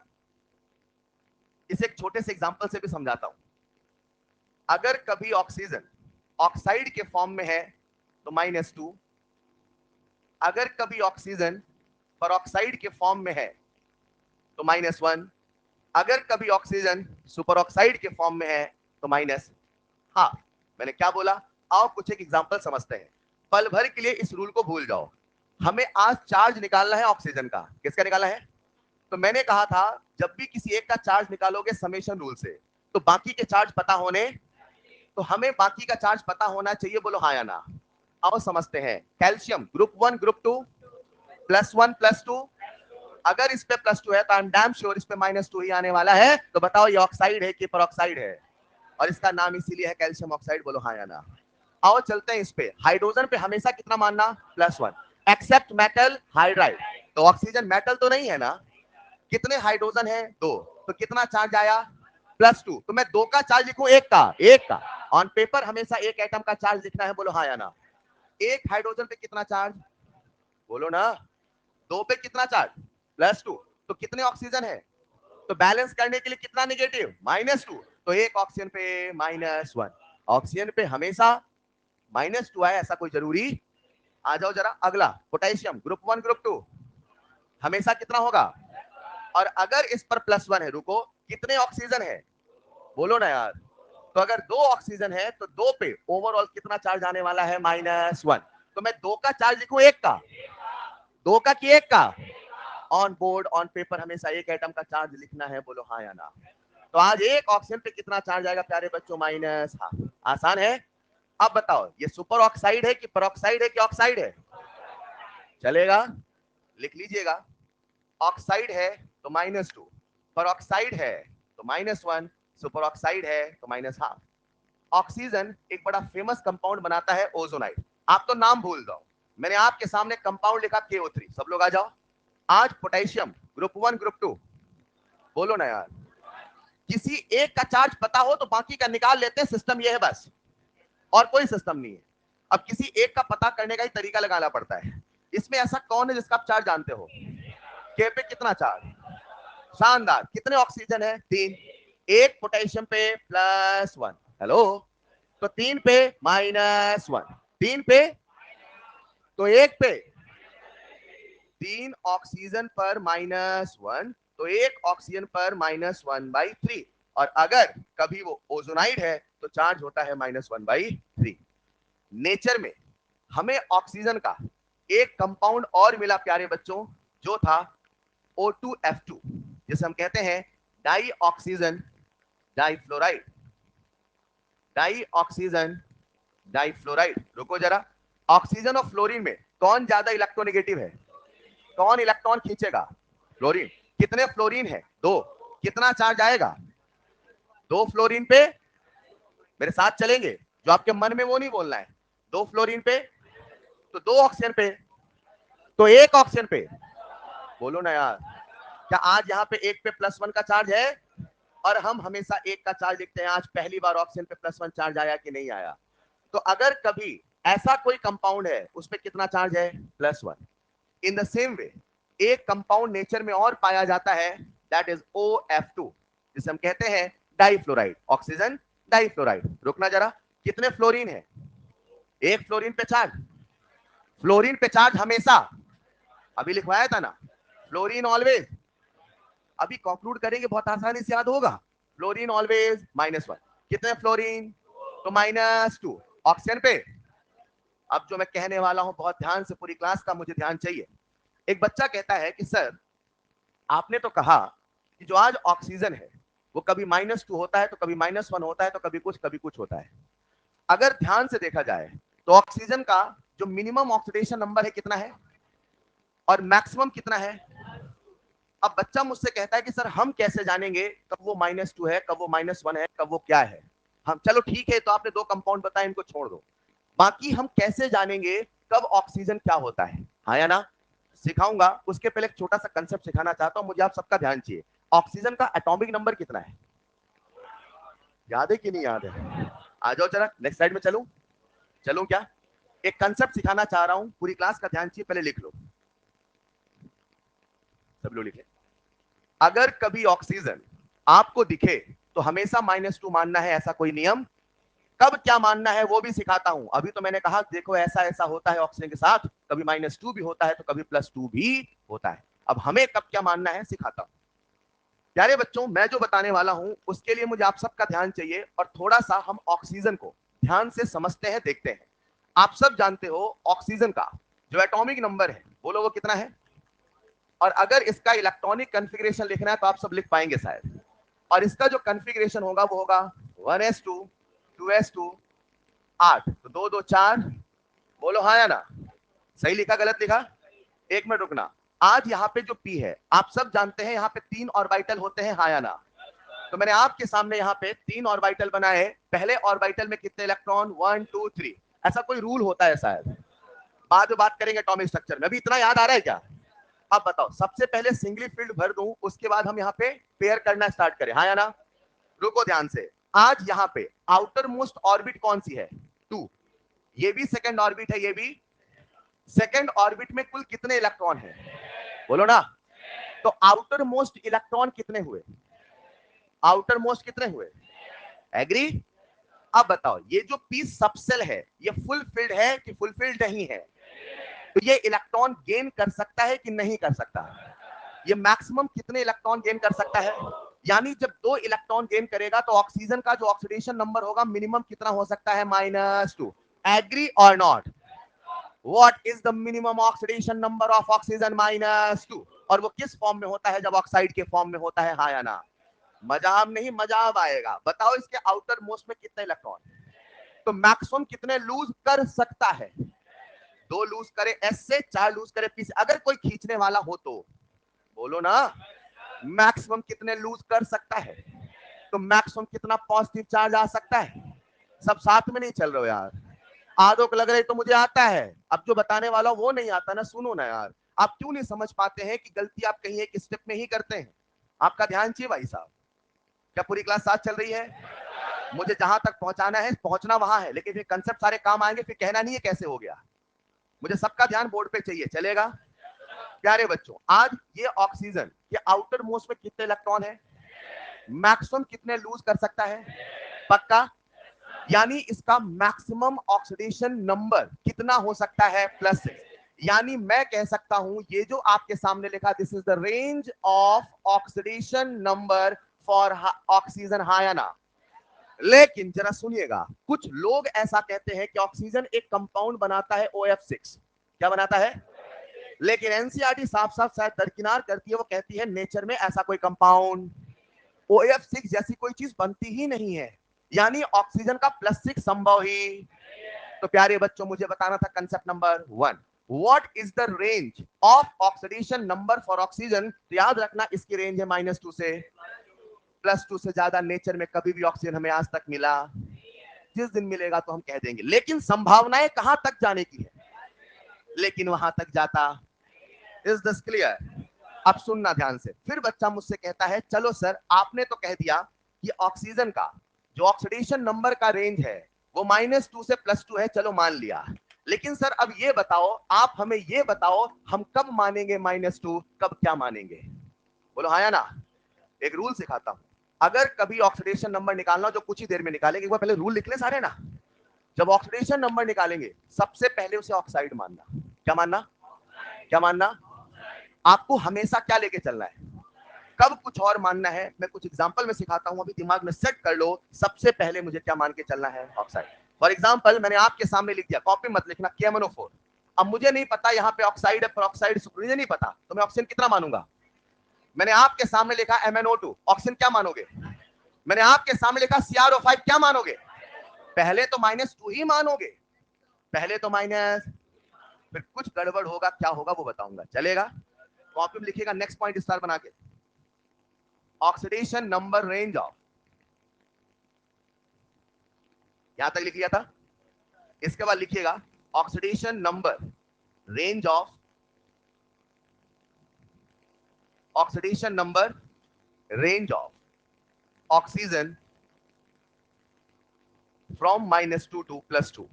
इसे एक छोटे से एग्जांपल से भी समझाता हूं। अगर कभी ऑक्सीजन ऑक्साइड के फॉर्म में है तो -2, अगर कभी ऑक्सीजन पेरोक्साइड के फॉर्म में है तो -1, अगर कभी ऑक्सीजन सुपर ऑक्साइड के फॉर्म में है तो -12। मैंने क्या बोला? आओ कुछ एक एग्जांपल समझते हैं। पल भर के लिए इस रूल को भूल जाओ। हमें आज चार्ज निकालना है ऑक्सीजन का। किसका निकालना है? तो मैंने कहा था जब भी किसी एक का चार्ज निकालोगे समेशन रूल से, तो बाकी के चार्ज पता होने, तो हमें बाकी का चार्ज पता होना चाहिए। बोलो हाँ या ना। आओ समझते हैं। Calcium group 1 group 2 +1 +2। अगर इस पे +2 है तो आई एम डैम श्योर इस पे -2 ही आने वाला है। तो बताओ ये ऑक्साइड है कि पेरोक्साइड है? और इसका नाम इसीलिए है कैल्शियम ऑक्साइड। बोलो हाँ या ना। आओ चलते हैं इस पे। हाइड्रोजन पे हमेशा कितना मानना? +1 एक्सेप्ट मेटल हाइड्राइड। तो ऑक्सीजन मेटल तो नहीं है ना? कितने हाइड्रोजन है? 2। तो कितना चार्ज आया? +2। तो मैं 2 का चार्ज लिखूं एक का? ऑन पेपर हमेशा एक एटम का चार्ज लिखना है। बोलो हाँ या ना। एक हाइड्रोजन पे कितना चार्ज? बोलो ना। 2 पे कितना चार्ज? +2। तो कितने ऑक्सीजन है? तो बैलेंस करने के लिए कितना नेगेटिव? -2। तो एक ऑक्सीजन पे -1। ऑक्सीजन पे हमेशा -2 आए ऐसा कोई जरूरी? आ जाओ जरा अगला। पोटेशियम ग्रुप 1 ग्रुप 2 हमेशा कितना होगा? और अगर इस पर +1 है, रुको, कितने ऑक्सीजन है? बोलो ना यार। तो अगर 2 ऑक्सीजन है तो 2 पे ओवरऑल कितना चार्ज आने वाला है? -1। तो मैं 2 का चार्ज लिखूं एक का? 2 का कि एक का? ऑन बोर्ड ऑन पेपर हमेशा एक एटम का चार्ज लिखना है। बोलो हाँ या ना। तो आज एक ऑक्सीजन पे कितना चार्ज आएगा प्यारे बच्चों? -12। आसान है। अब बताओ ये सुपर ऑक्साइड है कि पेरोक्साइड है कि ऑक्साइड है? चलेगा, लिख लीजिएगा। ऑक्साइड है तो -2, पेरोक्साइड है तो -1, सुपर ऑक्साइड है तो -12। ऑक्सीजन एक बड़ा फेमस कंपाउंड बनाता है ओजोनाइड। आप तो नाम भूल जाओ, मैंने आपके सामने कंपाउंड लिखा KO3। सब लोग आ जाओ। आज पोटेशियम ग्रुप 1 ग्रुप 2 बोलो ना यार। किसी एक का चार्ज पता हो तो बाकी का निकाल लेते हैं, सिस्टम ये है बस, और कोई सिस्टम नहीं है। अब किसी एक का पता करने का ही तरीका लगाना पड़ता है। इसमें ऐसा कौन है जिसका आप चार्ज जानते हो? के पे कितना चार्ज? शानदार। कितने ऑक्सीजन है? 3। एक पोटेशियम पे +1। हेलो। तो 3 पे -1, 3 पे, तो एक पे, 3 ऑक्सीजन पर -1, तो एक ऑक्सीजन पर -1/3। और अगर कभी वो ओजोनाइड है तो चार्ज होता है -1/3। नेचर में हमें ऑक्सीजन का एक कंपाउंड और मिला प्यारे बच्चों, जो था O2F2, जिसे हम कहते हैं dioxygen difluoride. Dioxygen difluoride. रुको जरा। ऑक्सीजन और फ्लोरीन में कौन ज्यादा इलेक्ट्रोनेगेटिव है? कौन इलेक्ट्रॉन खींचेगा? फ्लोरीन। कितने फ्लोरीन है? 2। कितना चार्ज आएगा? 2 फ्लोरीन पे। मेरे साथ चलेंगे, जो आपके मन में वो नहीं बोलना है। 2 फ्लोरीन पे तो 2 ऑक्सीजन पे, तो 1 ऑक्सीजन पे। बोलो ना यार। क्या आज यहाँ पे एक पे +1 का चार्ज है? और हम हमेशा एक का चार्ज लिखते हैं। आज पहली बार ऑक्सीजन पे +1 चार्ज आया कि नहीं आया? तो अगर कभी ऐसा कोई कंपाउंड है उस पे कितना चार्ज है? +1। इन द सेम वे एक कंपाउंड नेचर में और पाया जाता है, दैट इज OF2, जिसे हम कहते हैं डाइफ्लोराइड। Oxygen difluoride. रुकना जरा। कितने फ्लोरीन है? एक फ्लोरीन पे चार्ज। फ्लोरीन पे चार्ज हमेशा, अभी लिखवाया था ना, फ्लोरीन ऑलवेज। अभी कंक्लूड करेंगे, बहुत आसानी से याद होगा। Fluorine always -1। कितने फ्लोरीन? तो -2। ऑक्सीजन पे अब जो मैं कहने वाला हूं बहुत ध्यान से, पूरी क्लास का मुझे ध्यान चाहिए। एक बच्चा कहता है कि सर आपने तो कहा कि जो आज ऑक्सीजन है वो कभी -2 होता है, तो कभी -1 होता है, तो कभी कुछ होता है। अगर ध्यान से देखा जाए तो ऑक्सीजन का जो मिनिमम ऑक्सीडेशन नंबर है कितना है और मैक्सिमम कितना है। अब बच्चा मुझसे कहता है कि सर हम कैसे जानेंगे कब वो -2 है, कब वो -1 है, कब वो क्या है। हम चलो ठीक है, तो आपने 2 कंपाउंड बताए, इनको छोड़ दो। बाकी हम कैसे जानेंगे कब ऑक्सीजन क्या होता है, हाँ या ना। सिखाऊंगा, उसके पहले एक छोटा सा कंसेप्ट सिखाना चाहता हूं, मुझे आप सबका ध्यान चाहिए। ऑक्सीजन का एटॉमिक नंबर कितना है, याद है कि नहीं याद है। आ जाओ जरा नेक्स्ट स्लाइड में चलूं। चलूं क्या, एक कंसेप्ट सिखाना चाह रहा हूं, पूरी क्लास का ध्यान चाहिए, पहले लिख लो, सब लोग लिखे। अगर कभी ऑक्सीजन आपको दिखे तो हमेशा -2 मानना है, ऐसा कोई नियम। कब क्या मानना है वो भी सिखाता हूं। अभी तो मैंने कहा देखो ऐसा ऐसा होता है ऑक्सीजन के साथ, कभी -2 भी होता है तो कभी +2 भी होता है। अब हमें कब क्या मानना है सिखाता हूं। प्यारे बच्चों, मैं जो बताने वाला हूं उसके लिए मुझे आप सबका ध्यान चाहिए, और थोड़ा सा हम ऑक्सीजन को ध्यान से समझते हैं, देखते हैं। आप सब जानते हो ऑक्सीजन का जो एटॉमिक नंबर है, बोलो वो कितना है। और अगर इसका इलेक्ट्रॉनिक कॉन्फ़िगरेशन लिखना है तो आप सब लिख पाएंगे शायद। और इसका जो कॉन्फ़िगरेशन होगा वो होगा 1s2 2s2 8, तो 2 2 4, बोलो हाँ या ना। सही लिखा गलत लिखा, एक मिनट रुकना। आज यहाँ पे जो पी है आप सब जानते हैं, यहाँ पे 3 ऑर्बिटल होते हैं, हाँ या ना। तो मैंने आपके सामने यहाँ पे 3 ऑर्बिटल बनाए। पहले ऑर्बिटल में कितने इलेक्ट्रॉन, 1 2 3, ऐसा कोई रूल होता है शायद, बाद में बात करेंगे एटॉमिक स्ट्रक्चर में। अभी इतना याद आ रहा है क्या। अब बताओ, सबसे पहले सिंगली फील्ड भर दूं, उसके बाद हम यहाँ पे पेयर करना स्टार्ट करें, हाँ या ना। रुको ध्यान से। आज यहाँ पे आउटर मोस्ट ऑर्बिट कौन सी है, 2। ये भी सेकंड ऑर्बिट है, ये भी सेकंड ऑर्बिट में कुल कितने इलेक्ट्रॉन है, बोलो ना। तो आउटर मोस्ट इलेक्ट्रॉन कितने हुए, आउटर मोस्ट कितने हुए, एग्री। अब बताओ ये जो पी सबसेल है ये फुल फिल्ड है कि फुल फिल्ड नहीं है। तो ये इलेक्ट्रॉन गेन कर सकता है कि नहीं कर सकता, ये मैक्सिमम कितने इलेक्ट्रॉन गेन कर सकता है। यानी जब 2 इलेक्ट्रॉन गेन करेगा तो ऑक्सीजन का जो ऑक्सीडेशन नंबर होगा मिनिमम कितना हो सकता है, -2। एग्री और not. What is the minimum oxidation number of oxygen, -2। और वो किस फॉर्म में होता है, जब ऑक्साइड के फॉर्म में होता है, हाँ या ना। मजाक नहीं, मजाक आएगा। बताओ इसके आउटर मोस्ट में कितने इलेक्ट्रॉन, तो मैक्सिमम कितने लूज कर सकता है। 2 लूज करे एस से, 4 लूज करे पी से। अगर कोई खींचने वाला हो तो बोलो ना, मैक्सिमम कितने लूज कर सकता है, तो मैक्सिमम कितना पॉजिटिव चार्ज आ सकता है। सब साथ में नहीं चल रहे हो यार, आधों को लग रहा है तो मुझे आता है, अब जो बताने वाला वो नहीं आता ना। सुनो ना यार, आप क्यों नहीं समझ पाते हैं कि गलती आप कहीं एक स्टेप में ही करते हैं। आपका ध्यान चाहिए भाई साहब। क्या पूरी क्लास साथ चल रही है, मुझे जहां तक पहुंचाना है पहुंचना वहां है, लेकिन फिर कंसेप्ट सारे काम आएंगे, फिर कहना नहीं है कैसे हो गया। मुझे सबका ध्यान बोर्ड पे चाहिए, चलेगा। प्यारे बच्चों, आज ये ऑक्सीजन ये आउटर मोस्ट में कितने इलेक्ट्रॉन है, मैक्सिमम कितने लूज कर सकता है, पक्का। यानी इसका मैक्सिमम ऑक्सीडेशन नंबर कितना हो सकता है, +6। यानी मैं कह सकता हूं ये जो आपके सामने लिखा, this is the range of oxidation number for oxygen, हाँ या ना। लेकिन जरा सुनिएगा, कुछ लोग ऐसा कहते हैं कि ऑक्सीजन एक कंपाउंड बनाता है OF6। क्या बनाता है, लेकिन एनसीईआरटी साफ साफ शायद दरकिनार करती है, वो कहती है नेचर में ऐसा कोई कंपाउंड OF6 जैसी कोई चीज बनती ही नहीं है। यानी ऑक्सीजन का +6 संभव ही। तो प्यारे बच्चों, मुझे बताना था concept number 1, what is the range of oxidation number for oxygen. तो याद रखना इसकी रेंज है -2 से +2 से ज्यादा नेचर में कभी भी ऑक्सीजन हमें आज तक मिला, जिस दिन मिलेगा तो हम कह देंगे। लेकिन संभावनाएं कहां तक जाने की है, लेकिन वहां तक जाता। Is this clear. अब सुनना ध्यान से। फिर बच्चा मुझसे कहता है चलो सर आपने तो कह दिया कि ऑक्सीजन का जो ऑक्सीडेशन नंबर का रेंज है वो -2 से +2 है, चलो मान लिया। लेकिन सर अब ये बताओ, आप हमें ये बताओ हम कब मानेंगे -2, कब क्या मानेंगे, बोलो हाँ या ना। एक रूल सिखाता हूं, अगर कभी ऑक्सीडेशन नंबर निकालना, जो कुछ ही देर में निकालेंगे, एक बार पहले रूल लिख ले सारे ना। जब ऑक्सीडेशन नंबर निकालेंगे सबसे पहले उसे ऑक्साइड मानना। क्या मानना, क्या मानना। आपको हमेशा क्या लेके चलना है, कब कुछ और मानना है, मैं कुछ एग्जांपल में सिखाता हूं, अभी दिमाग में सेट कर लो। सबसे पहले मुझे क्या मान के चलना है, ऑक्साइड। फॉर एग्जाम्पल मैंने आपके सामने लिख दिया, कॉपी मत लिखना, KMnO4। अब मुझे नहीं पता यहाँ पे ऑक्साइड है, पेरोक्साइड, मुझे नहीं पता, तो मैं ऑक्सीजन कितना मानूंगा? मैंने आपके सामने लिखा MnO2, ऑक्सीजन क्या मानोगे? मैंने आपके सामने लिखा CrO5, क्या मानोगे? पहले तो -2 ही मानोगे, पहले तो माइनस, फिर कुछ गड़बड़ होगा, क्या होगा वो बताऊंगा, चलेगा? कॉपी में लिखिएगा, नेक्स्ट पॉइंट स्टार बना के, ऑक्सीडेशन नंबर रेंज ऑफ, यहां तक लिख लिया था। इसके बाद लिखिएगा oxidation number range of, oxidation number range of oxygen from -2 to +2।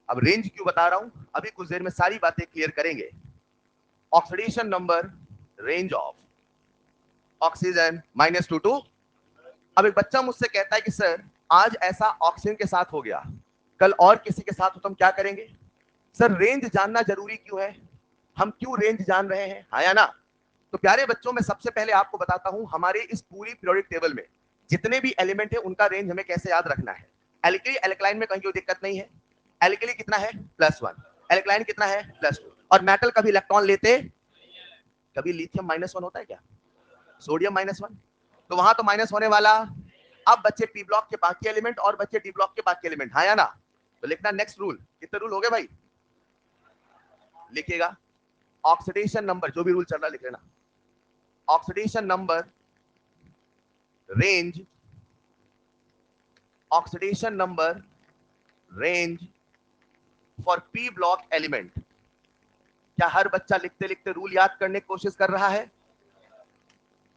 अब रेंज क्यों बता रहा हूं, अभी कुछ देर में सारी बातें क्लियर करेंगे। Oxidation number range of oxygen -2 to। अब एक बच्चा मुझसे कहता है कि सर आज ऐसा ऑक्सीजन के साथ हो गया, कल और किसी के साथ हो तो हम क्या करेंगे? सर रेंज जानना जरूरी क्यों है, हम क्यों रेंज जान रहे हैं, हाँ या ना? तो प्यारे बच्चों, मैं सबसे पहले आपको बताता हूं, हमारे इस पूरी पीरियोडिक टेबल में जितने भी एलिमेंट है उनका रेंज हमें कैसे याद रखना है। एल्किली एल्कलाइन में कहीं कोई दिक्कत नहीं है, एल्किली कितना है +1, एल्कलाइन कितना है +2, और मेटल कभी इलेक्ट्रॉन लेते, कभी लिथियम -1 होता है क्या, सोडियम -1, तो वहां तो माइनस होने वाला। अब बच्चे पी ब्लॉक के बाकी एलिमेंट और बच्चे डी ब्लॉक के बाकी एलिमेंट, हाँ या ना? तो लिखना नेक्स्ट रूल, कितने रूल हो गए भाई? लिखिएगा ऑक्सीडेशन नंबर, जो भी रूल चल रहा है लिख लेना, oxidation number range, oxidation number range for P block element. क्या हर बच्चा लिखते लिखते रूल याद करने की कोशिश कर रहा है?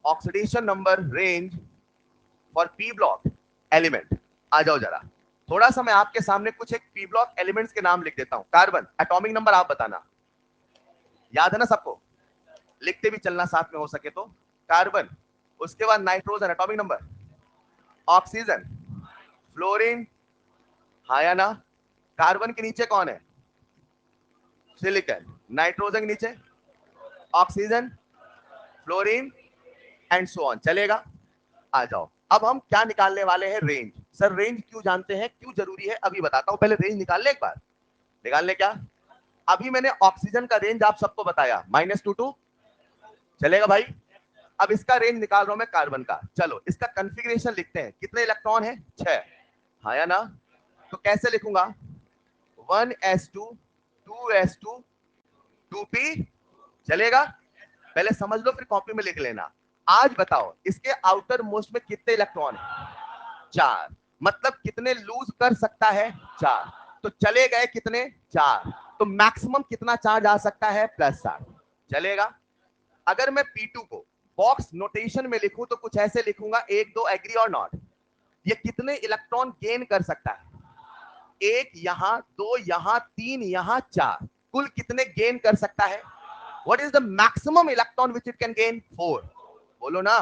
Oxidation number range for P block element. आ जाओ जरा, थोड़ा सा मैं आपके सामने कुछ एक पी ब्लॉक एलिमेंट्स के नाम लिख देता हूं। कार्बन, एटॉमिक नंबर आप बताना, याद है ना सबको? लिखते भी चलना साथ में हो सके तो। कार्बन, उसके बाद nitrogen, atomic number, oxygen, fluorine, हाँ या ना? कार्बन के नीचे कौन है? सिलिकॉन। नाइट्रोजन के नीचे oxygen, fluorine and so on, चलेगा? आ जाओ, अब हम क्या निकालने वाले हैं? रेंज। सर रेंज क्यों जानते हैं, क्यों जरूरी है, अभी बताता हूं, पहले रेंज निकाल ले एक बार। निकाल ले क्या? अभी मैंने ऑक्सीजन का रेंज आप सबको बताया, -2 to, चलेगा भाई? अब इसका रेंज निकाल रहा हूं मैं कार्बन का, चलो इसका कॉन्फ़िगरेशन लिखते हैं, कितने इलेक्ट्रॉन है? 6, हाँ या ना? तो कैसे लिखूंगा? 1s2 2s2 2p, चलेगा? पहले समझ लो फिर कॉपी में लिख लेना। आज बताओ इसके आउटर मोस्ट में कितने इलेक्ट्रॉन है? 4, मतलब कितने लूज कर सकता है? 4, तो चले गए कितने? 4, तो मैक्सिमम कितना चार्ज आ सकता है? +7, चलेगा? अगर मैं P2 को बॉक्स नोटेशन में लिखूं तो कुछ ऐसे लिखूंगा, 1 2, एग्री और नॉट? ये कितने इलेक्ट्रॉन गेन कर सकता है? 1 यहां, 2 यहां, 3 यहां, 4, कुल कितने गेन कर सकता है? What is the maximum electron which it can gain? 4, बोलो ना?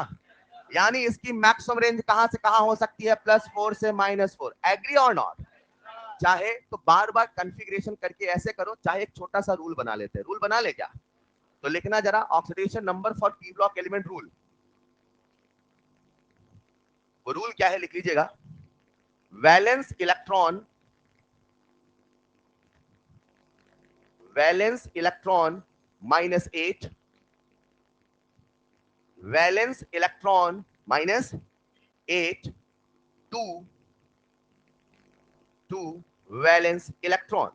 यानी इसकी मैक्सिमम रेंज कहां से कहां हो सकती है? +4 से -4, एग्री और नॉट? चाहे तो बार बार कॉन्फ़िगरेशन करके ऐसे करो, चाहे एक छोटा सा रूल बना लेते हैं। रूल बना ले क्या? तो लिखना जरा, oxidation number for P block element rule. वो रूल क्या है लिख लीजिएगा, valence electron, valence electron -8, valence electron -8 to valence electron,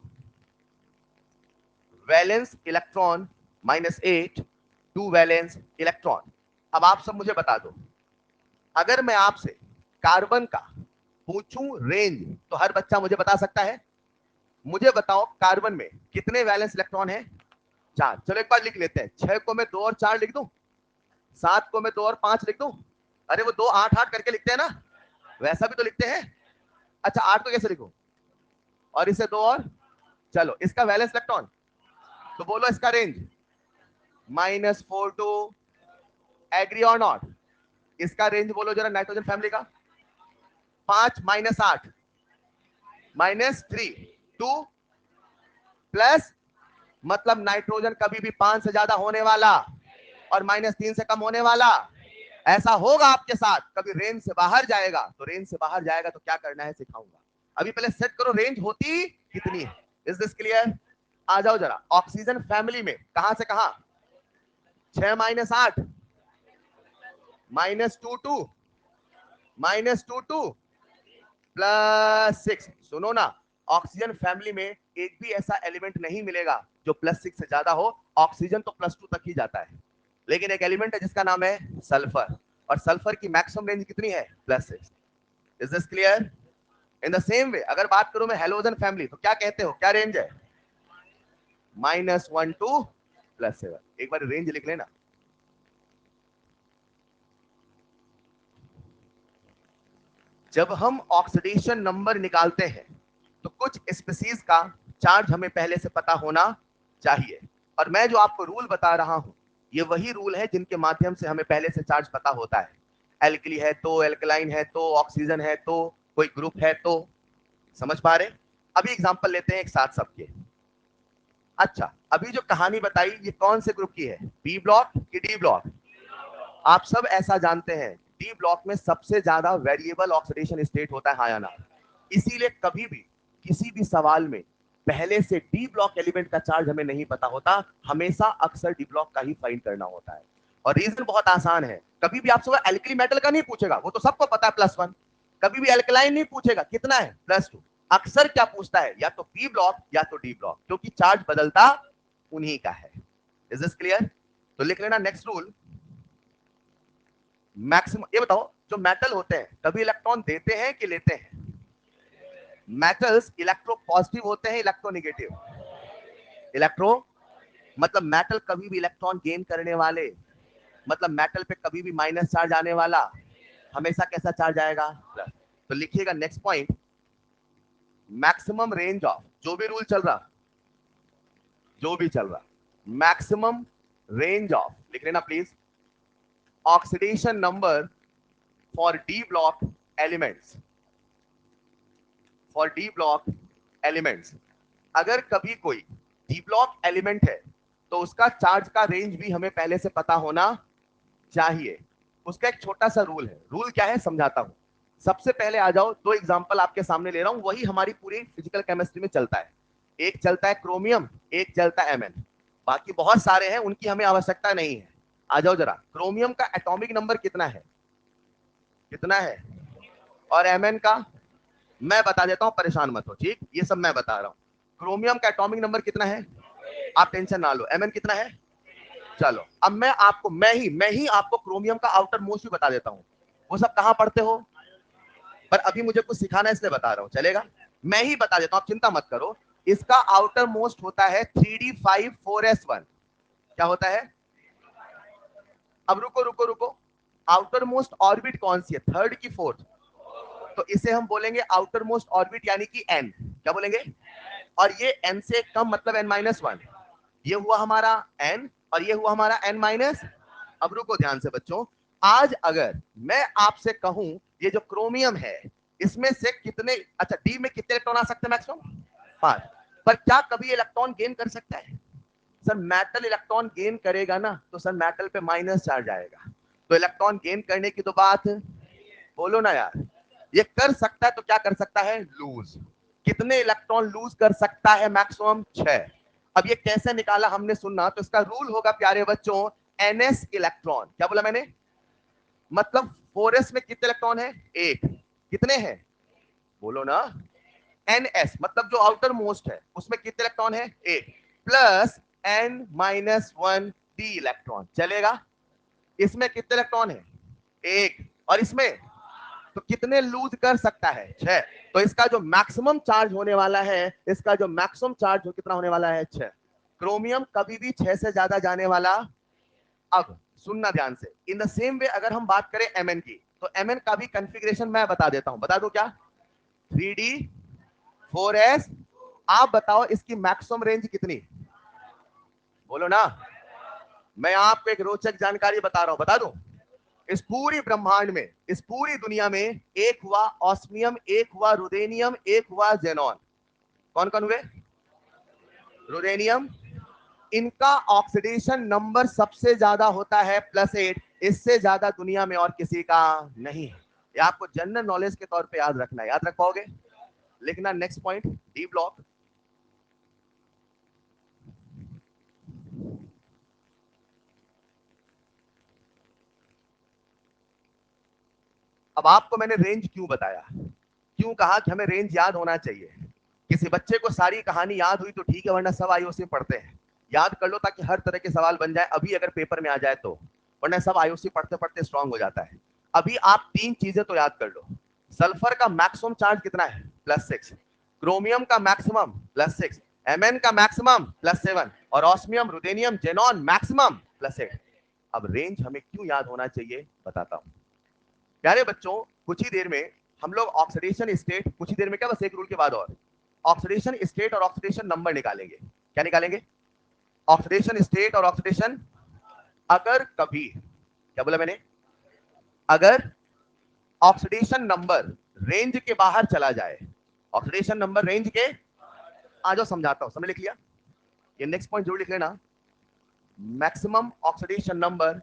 valence electron -8 to valence electron. अब आप सब मुझे बता दो, अगर मैं आपसे कार्बन का पूछूं रेंज, तो हर बच्चा मुझे बता सकता है? मुझे बताओ कार्बन में कितने वैलेंस इलेक्ट्रॉन है? 4, चलो एक बार लिख लेते हैं, 6 को मैं 2 और 4 लिख दूं, 7 को मैं 2 और 5 लिख दूं? अरे वो 2 8 8 करके लिखते हैं ना, वैसा भी तो लिखते हैं। अच्छा 8 को कैसे लिखूं? और इसे 2 और, चलो इसका वैलेंस इलेक्ट्रॉन, तो बोलो इसका रेंज -4 टू, एग्री और नॉट? इसका रेंज बोलो जरा नाइट्रोजन फैमिली का, 5 -8 -3 2 प्लस, मतलब नाइट्रोजन कभी भी 5 से ज्यादा होने वाला और -3 से कम होने वाला, ऐसा होगा आपके साथ, कभी रेंज से बाहर जाएगा तो रेंज से बाहर जाएगा तो क्या करना है सिखाऊंगा। अभी पहले सेट करो रेंज होती कितनी है। Is this clear? आ जाओ जरा, ऑक्सीजन फैमिली में कहां से कहां, 6 - 8 -2 -2 -2 2 +6। सुनो ना, ऑक्सीजन फैमिली में एक भी ऐसा एलिमेंट नहीं मिलेगा जो +6 से ज्यादा हो। ऑक्सीजन तो +2 तक ही जाता है, लेकिन एक एलिमेंट है जिसका नाम है सल्फर, और सल्फर की मैक्सिमम रेंज कितनी है, +6। Is this clear? In the same way अगर बात करूं मैं हेलोजन फैमिली, तो क्या कहते हो, क्या रेंज है, -1 to +7। एक बार रेंज लिख लेना। जब हम ऑक्सीडेशन नंबर निकालते हैं तो कुछ स्पीसीज का चार्ज हमें पहले से पता होना चाहिए, और मैं जो आपको रूल बता रहा हूं ये वही रूल है जिनके माध्यम से हमें पहले से चार्ज पता होता है। एल्कली है तो, एल्कलाइन है तो, ऑक्सीजन है तो, कोई ग्रुप है तो। समझ पा रहे? अभी एग्जांपल लेते हैं एक साथ सबके। अच्छा, अभी जो कहानी बताई ये कौन से ग्रुप की है, बी ब्लॉक कि डी ब्लॉक? आप सब ऐसा जानते हैं डी ब्लॉक में सबसे ज्यादा वेरिएबल ऑक्सीडेशन स्टेट होता है, हाँ या ना? इसीलिए कभी भी किसी भी सवाल में पहले से डी ब्लॉक एलिमेंट का चार्ज हमें नहीं पता होता, हमेशा अक्सर डी ब्लॉक का ही फाइंड करना होता है। और रीजन बहुत आसान है, कभी भी आपसे एल्कली मेटल का नहीं पूछेगा, वो तो सबको पता है +1। कभी भी एल्कलाइन नहीं पूछेगा कितना है, +2। अक्सर क्या पूछता है, या तो बी ब्लॉक या तो डी ब्लॉक, क्योंकि चार्ज बदलता उन्हीं का है। Is this clear? तो लिख लेना नेक्स्ट रूल, मैक्सिमम। ये बताओ, जो मेटल होते हैं कभी इलेक्ट्रॉन देते हैं कि लेते हैं? मेटल्स इलेक्ट्रो पॉजिटिव होते हैं, इलेक्ट्रो नेगेटिव? इलेक्ट्रो, मतलब मेटल कभी भी इलेक्ट्रॉन गेन करने वाले, मतलब मेटल पे कभी भी माइनस चार्ज आने वाला, हमेशा कैसा चार्ज आएगा, प्लस। तो लिखिएगा next point, maximum range of, जो भी रूल चल रहा, जो भी चल रहा, मैक्सिमम रेंज ऑफ लिख लेना please, oxidation number for D block elements, for D block elements. अगर कभी कोई डी ब्लॉक एलिमेंट है तो उसका चार्ज का रेंज भी हमें पहले से पता होना चाहिए। उसका एक छोटा सा रूल है, रूल क्या है समझाता हूं। सबसे पहले आ जाओ, दो एग्जांपल आपके सामने ले रहा हूं, वही हमारी पूरी फिजिकल केमिस्ट्री में चलता है। एक चलता है क्रोमियम, एक चलता है Mn। बाकी बहुत सारे हैं, उनकी हमें आवश्यकता नहीं है। आ जाओ जरा, क्रोमियम का एटॉमिक नंबर कितना है, कितना है, और Mn का मैं बता देता हूं, परेशान मत हो, ठीक, ये सब मैं बता रहा हूं। क्रोमियम का एटॉमिक नंबर कितना है, आप टेंशन ना लो। Mn कितना है, चलो अब मैं ही आपको क्रोमियम का आउटर मोस्ट भी बता देता हूं। वो सब कहां पढ़ते हो, पर अभी मुझे कुछ सिखाना है इसलिए बता रहा हूं, चलेगा? मैं ही बता देता हूं, आप चिंता मत करो। इसका आउटर मोस्ट होता है 3d54s1। क्या होता है? अब रुको रुको रुको, आउटर मोस्ट ऑर्बिट कौन सी है, थर्ड की फोर्थ? तो इसे हम बोलेंगे आउटर मोस्ट ऑर्बिट, यानी कि n। क्या बोलेंगे? और ये n से कम मतलब n-1। ये हुआ हमारा n, और ये हुआ हमारा n-। अब रुको ध्यान से बच्चों, आज अगर मैं आपसे कहूं ये जो क्रोमियम है इसमें से कितने, अच्छा डी में कितने इलेक्ट्रॉन आ सकते हैं, मैक्सिमम 5। पर क्या कभी इलेक्ट्रॉन गेन कर सकता है? सर मेटल इलेक्ट्रॉन गेन करेगा ना, तो सर मेटल पे माइनस चार्ज आएगा, तो इलेक्ट्रॉन गेन करने की तो बात, बोलो ना यार। ये कर सकता है तो क्या कर सकता है, लूज। कितने इलेक्ट्रॉन लूज कर सकता है, मैक्सिमम 6। अब ये कैसे निकाला हमने, सुनना, तो इसका रूल होगा प्यारे बच्चों, ns इलेक्ट्रॉन। क्या बोला मैंने, मतलब 4s में कितने इलेक्ट्रॉन है, 1। कितने हैं, बोलो ना, ns मतलब जो आउटर मोस्ट है उसमें कितने इलेक्ट्रॉन है, 1, प्लस n-1 d इलेक्ट्रॉन। चलेगा? इसमें कितने इलेक्ट्रॉन है, 1, और इसमें तो कितने लूज कर सकता है, 6। तो इसका जो मैक्सिमम चार्ज होने वाला है, इसका जो मैक्सिमम चार्ज कितना होने वाला है, 6। क्रोमियम कभी भी 6 से ज्यादा जाने वाला। अब सुनना ध्यान से, इन द सेम वे अगर हम बात करें Mn की, तो Mn का भी कंफिग्रेशन मैं बता देता हूं, बता दो क्या, 3d4s। आप बताओ इसकी मैक्सिमम रेंज कितनी, बोलो ना। मैं आपको एक रोचक जानकारी बता रहा हूं, बता दूं, इस पूरी ब्रह्मांड में, इस पूरी दुनिया में एक हुआ ऑस्मियम, एक हुआ रुदेनियम, एक हुआ जेनॉन। कौन कौन हुए, रुदेनियम, इनका ऑक्सीडेशन नंबर सबसे ज्यादा होता है +8। इससे ज्यादा दुनिया में और किसी का नहीं है। ये आपको जनरल नॉलेज के तौर पे याद रखना है। याद रख पाओगे? लिखना नेक्स्ट पॉइंट, डी ब्लॉक। अब आपको मैंने रेंज क्यों बताया, क्यों कहा कि हमें रेंज याद होना चाहिए। किसी बच्चे को सारी कहानी याद हुई तो ठीक है, वरना सब आईओसी पढ़ते हैं। याद कर लो ताकि हर तरह के सवाल बन जाए अभी अगर पेपर में आ जाए तो, वरना सब आईओसी पढ़ते पढ़ते स्ट्रांग हो जाता है। अभी आप तीन चीजें तो याद कर लो। सल्फर का मैक्सिमम चार्ज कितना है? +6। क्रोमियम का मैक्सिमम +6। एमएन का मैक्सिमम +7। और ऑस्मियम, रुथेनियम, जेनॉन मैक्सिमम +8। अब रेंज हमें क्यों याद होना चाहिए बताता हूं। प्यारे बच्चों, कुछ ही देर में हम लोग ऑक्सीडेशन स्टेट, कुछ ही देर में क्या, बस एक रूल के बाद और ऑक्सीडेशन स्टेट और ऑक्सीडेशन नंबर निकालेंगे। क्या निकालेंगे? ऑक्सीडेशन स्टेट और ऑक्सीडेशन। अगर कभी, क्या बोला मैंने, अगर ऑक्सीडेशन नंबर रेंज के बाहर चला जाए, ऑक्सीडेशन नंबर रेंज के, आ जाओ समझाता हूं, समझ लिख लिया? ये नेक्स्ट पॉइंट जरूर लिख लेना। Maximum oxidation number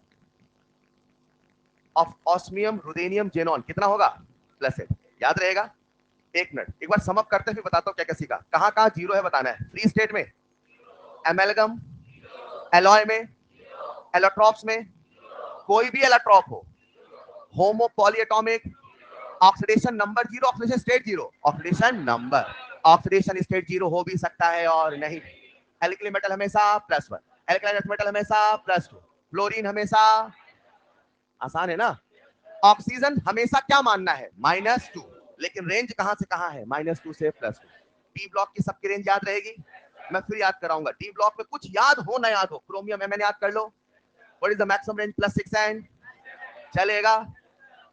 of osmium, ruthenium, xenon कितना होगा? +8। याद रहेगा? एक मिनट, एक बार समअप करते हुए बताता हूं क्या क्या सीखा। कहां कहां जीरो है बताना है। फ्री स्टेट में, एमेलगम, एलॉय में, एलोट्रॉप्स में, कोई भी एलोट्रॉप हो, homo polyatomic, oxidation number zero, oxidation state zero, oxidation number, oxidation state zero हो भी सकता है और नहीं। एल्किली मेटल हमेशा +1, एल्किलाइन अर्थ मेटल हमेशा +2, फ्लोरीन हमेशा, आसान है ना। ऑक्सीजन हमेशा क्या मानना है? -2। लेकिन रेंज कहां से कहां है? -2 से +2। डी ब्लॉक की सबकी रेंज याद रहेगी? मैं फिर याद कराऊंगा। डी ब्लॉक में कुछ याद हो ना याद हो, क्रोमियम एमएन याद कर लो। What is the maximum range? +6 and, चलेगा?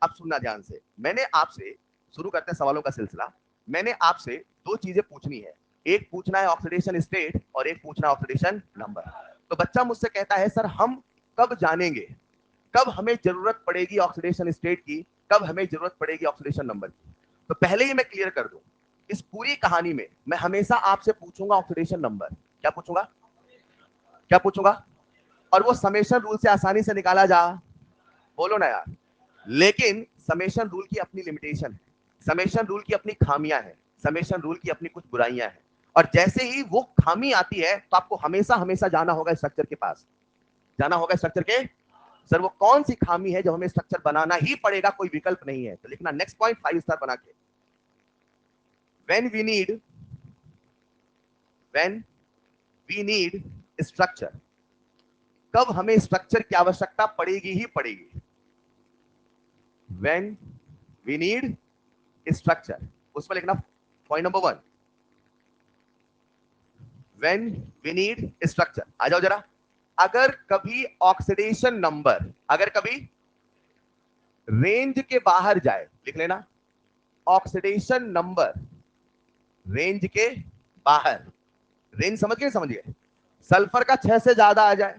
अब सुनना ध्यान से, मैंने आपसे, शुरू करते हैं सवालों का सिलसिला। मैंने आपसे दो चीजें पूछनी है, एक पूछना है ऑक्सीडेशन स्टेट और एक पूछना है ऑक्सीडेशन नंबर। तो बच्चा मुझसे कहता है सर हम कब जानेंगे, कब हमें जरूरत पड़ेगी ऑक्सीडेशन स्टेट की, कब हमें जरूरत पड़ेगी ऑक्सीडेशन नंबर की। तो पहले ही मैं क्लियर कर दूं, इस पूरी कहानी में मैं हमेशा आपसे पूछूंगा ऑक्सीडेशन नंबर। क्या पूछूंगा? क्या पूछूंगा? और वो समेशन रूल से आसानी से निकाला जा, बोलो ना यार। लेकिन समेशन रूल की अपनी लिमिटेशन है, समेशन रूल की अपनी खामियां हैं, समेशन रूल की अपनी कुछ बुराइयां हैं। और जैसे ही वो खामी आती है तो आपको हमेशा हमेशा जाना होगा स्ट्रक्चर के पास, जाना होगा स्ट्रक्चर के। सर वो कौन सी खामी है जो हमें स्ट्रक्चर बनाना ही पड़ेगा, कोई विकल्प नहीं है? तो लिखना नेक्स्ट पॉइंट 5 स्टार बना के, व्हेन वी नीड स्ट्रक्चर, कब हमें स्ट्रक्चर की आवश्यकता पड़ेगी ही पड़ेगी। व्हेन वी नीड स्ट्रक्चर, उसमें लिखना point number 1, when we need structure. आ जाओ जरा। अगर कभी ऑक्सीडेशन नंबर, अगर कभी रेंज के बाहर जाए, लिख लेना, ऑक्सीडेशन नंबर रेंज के बाहर, रेंज समझ गए? समझिए, सल्फर का 6 से ज्यादा आ जाए,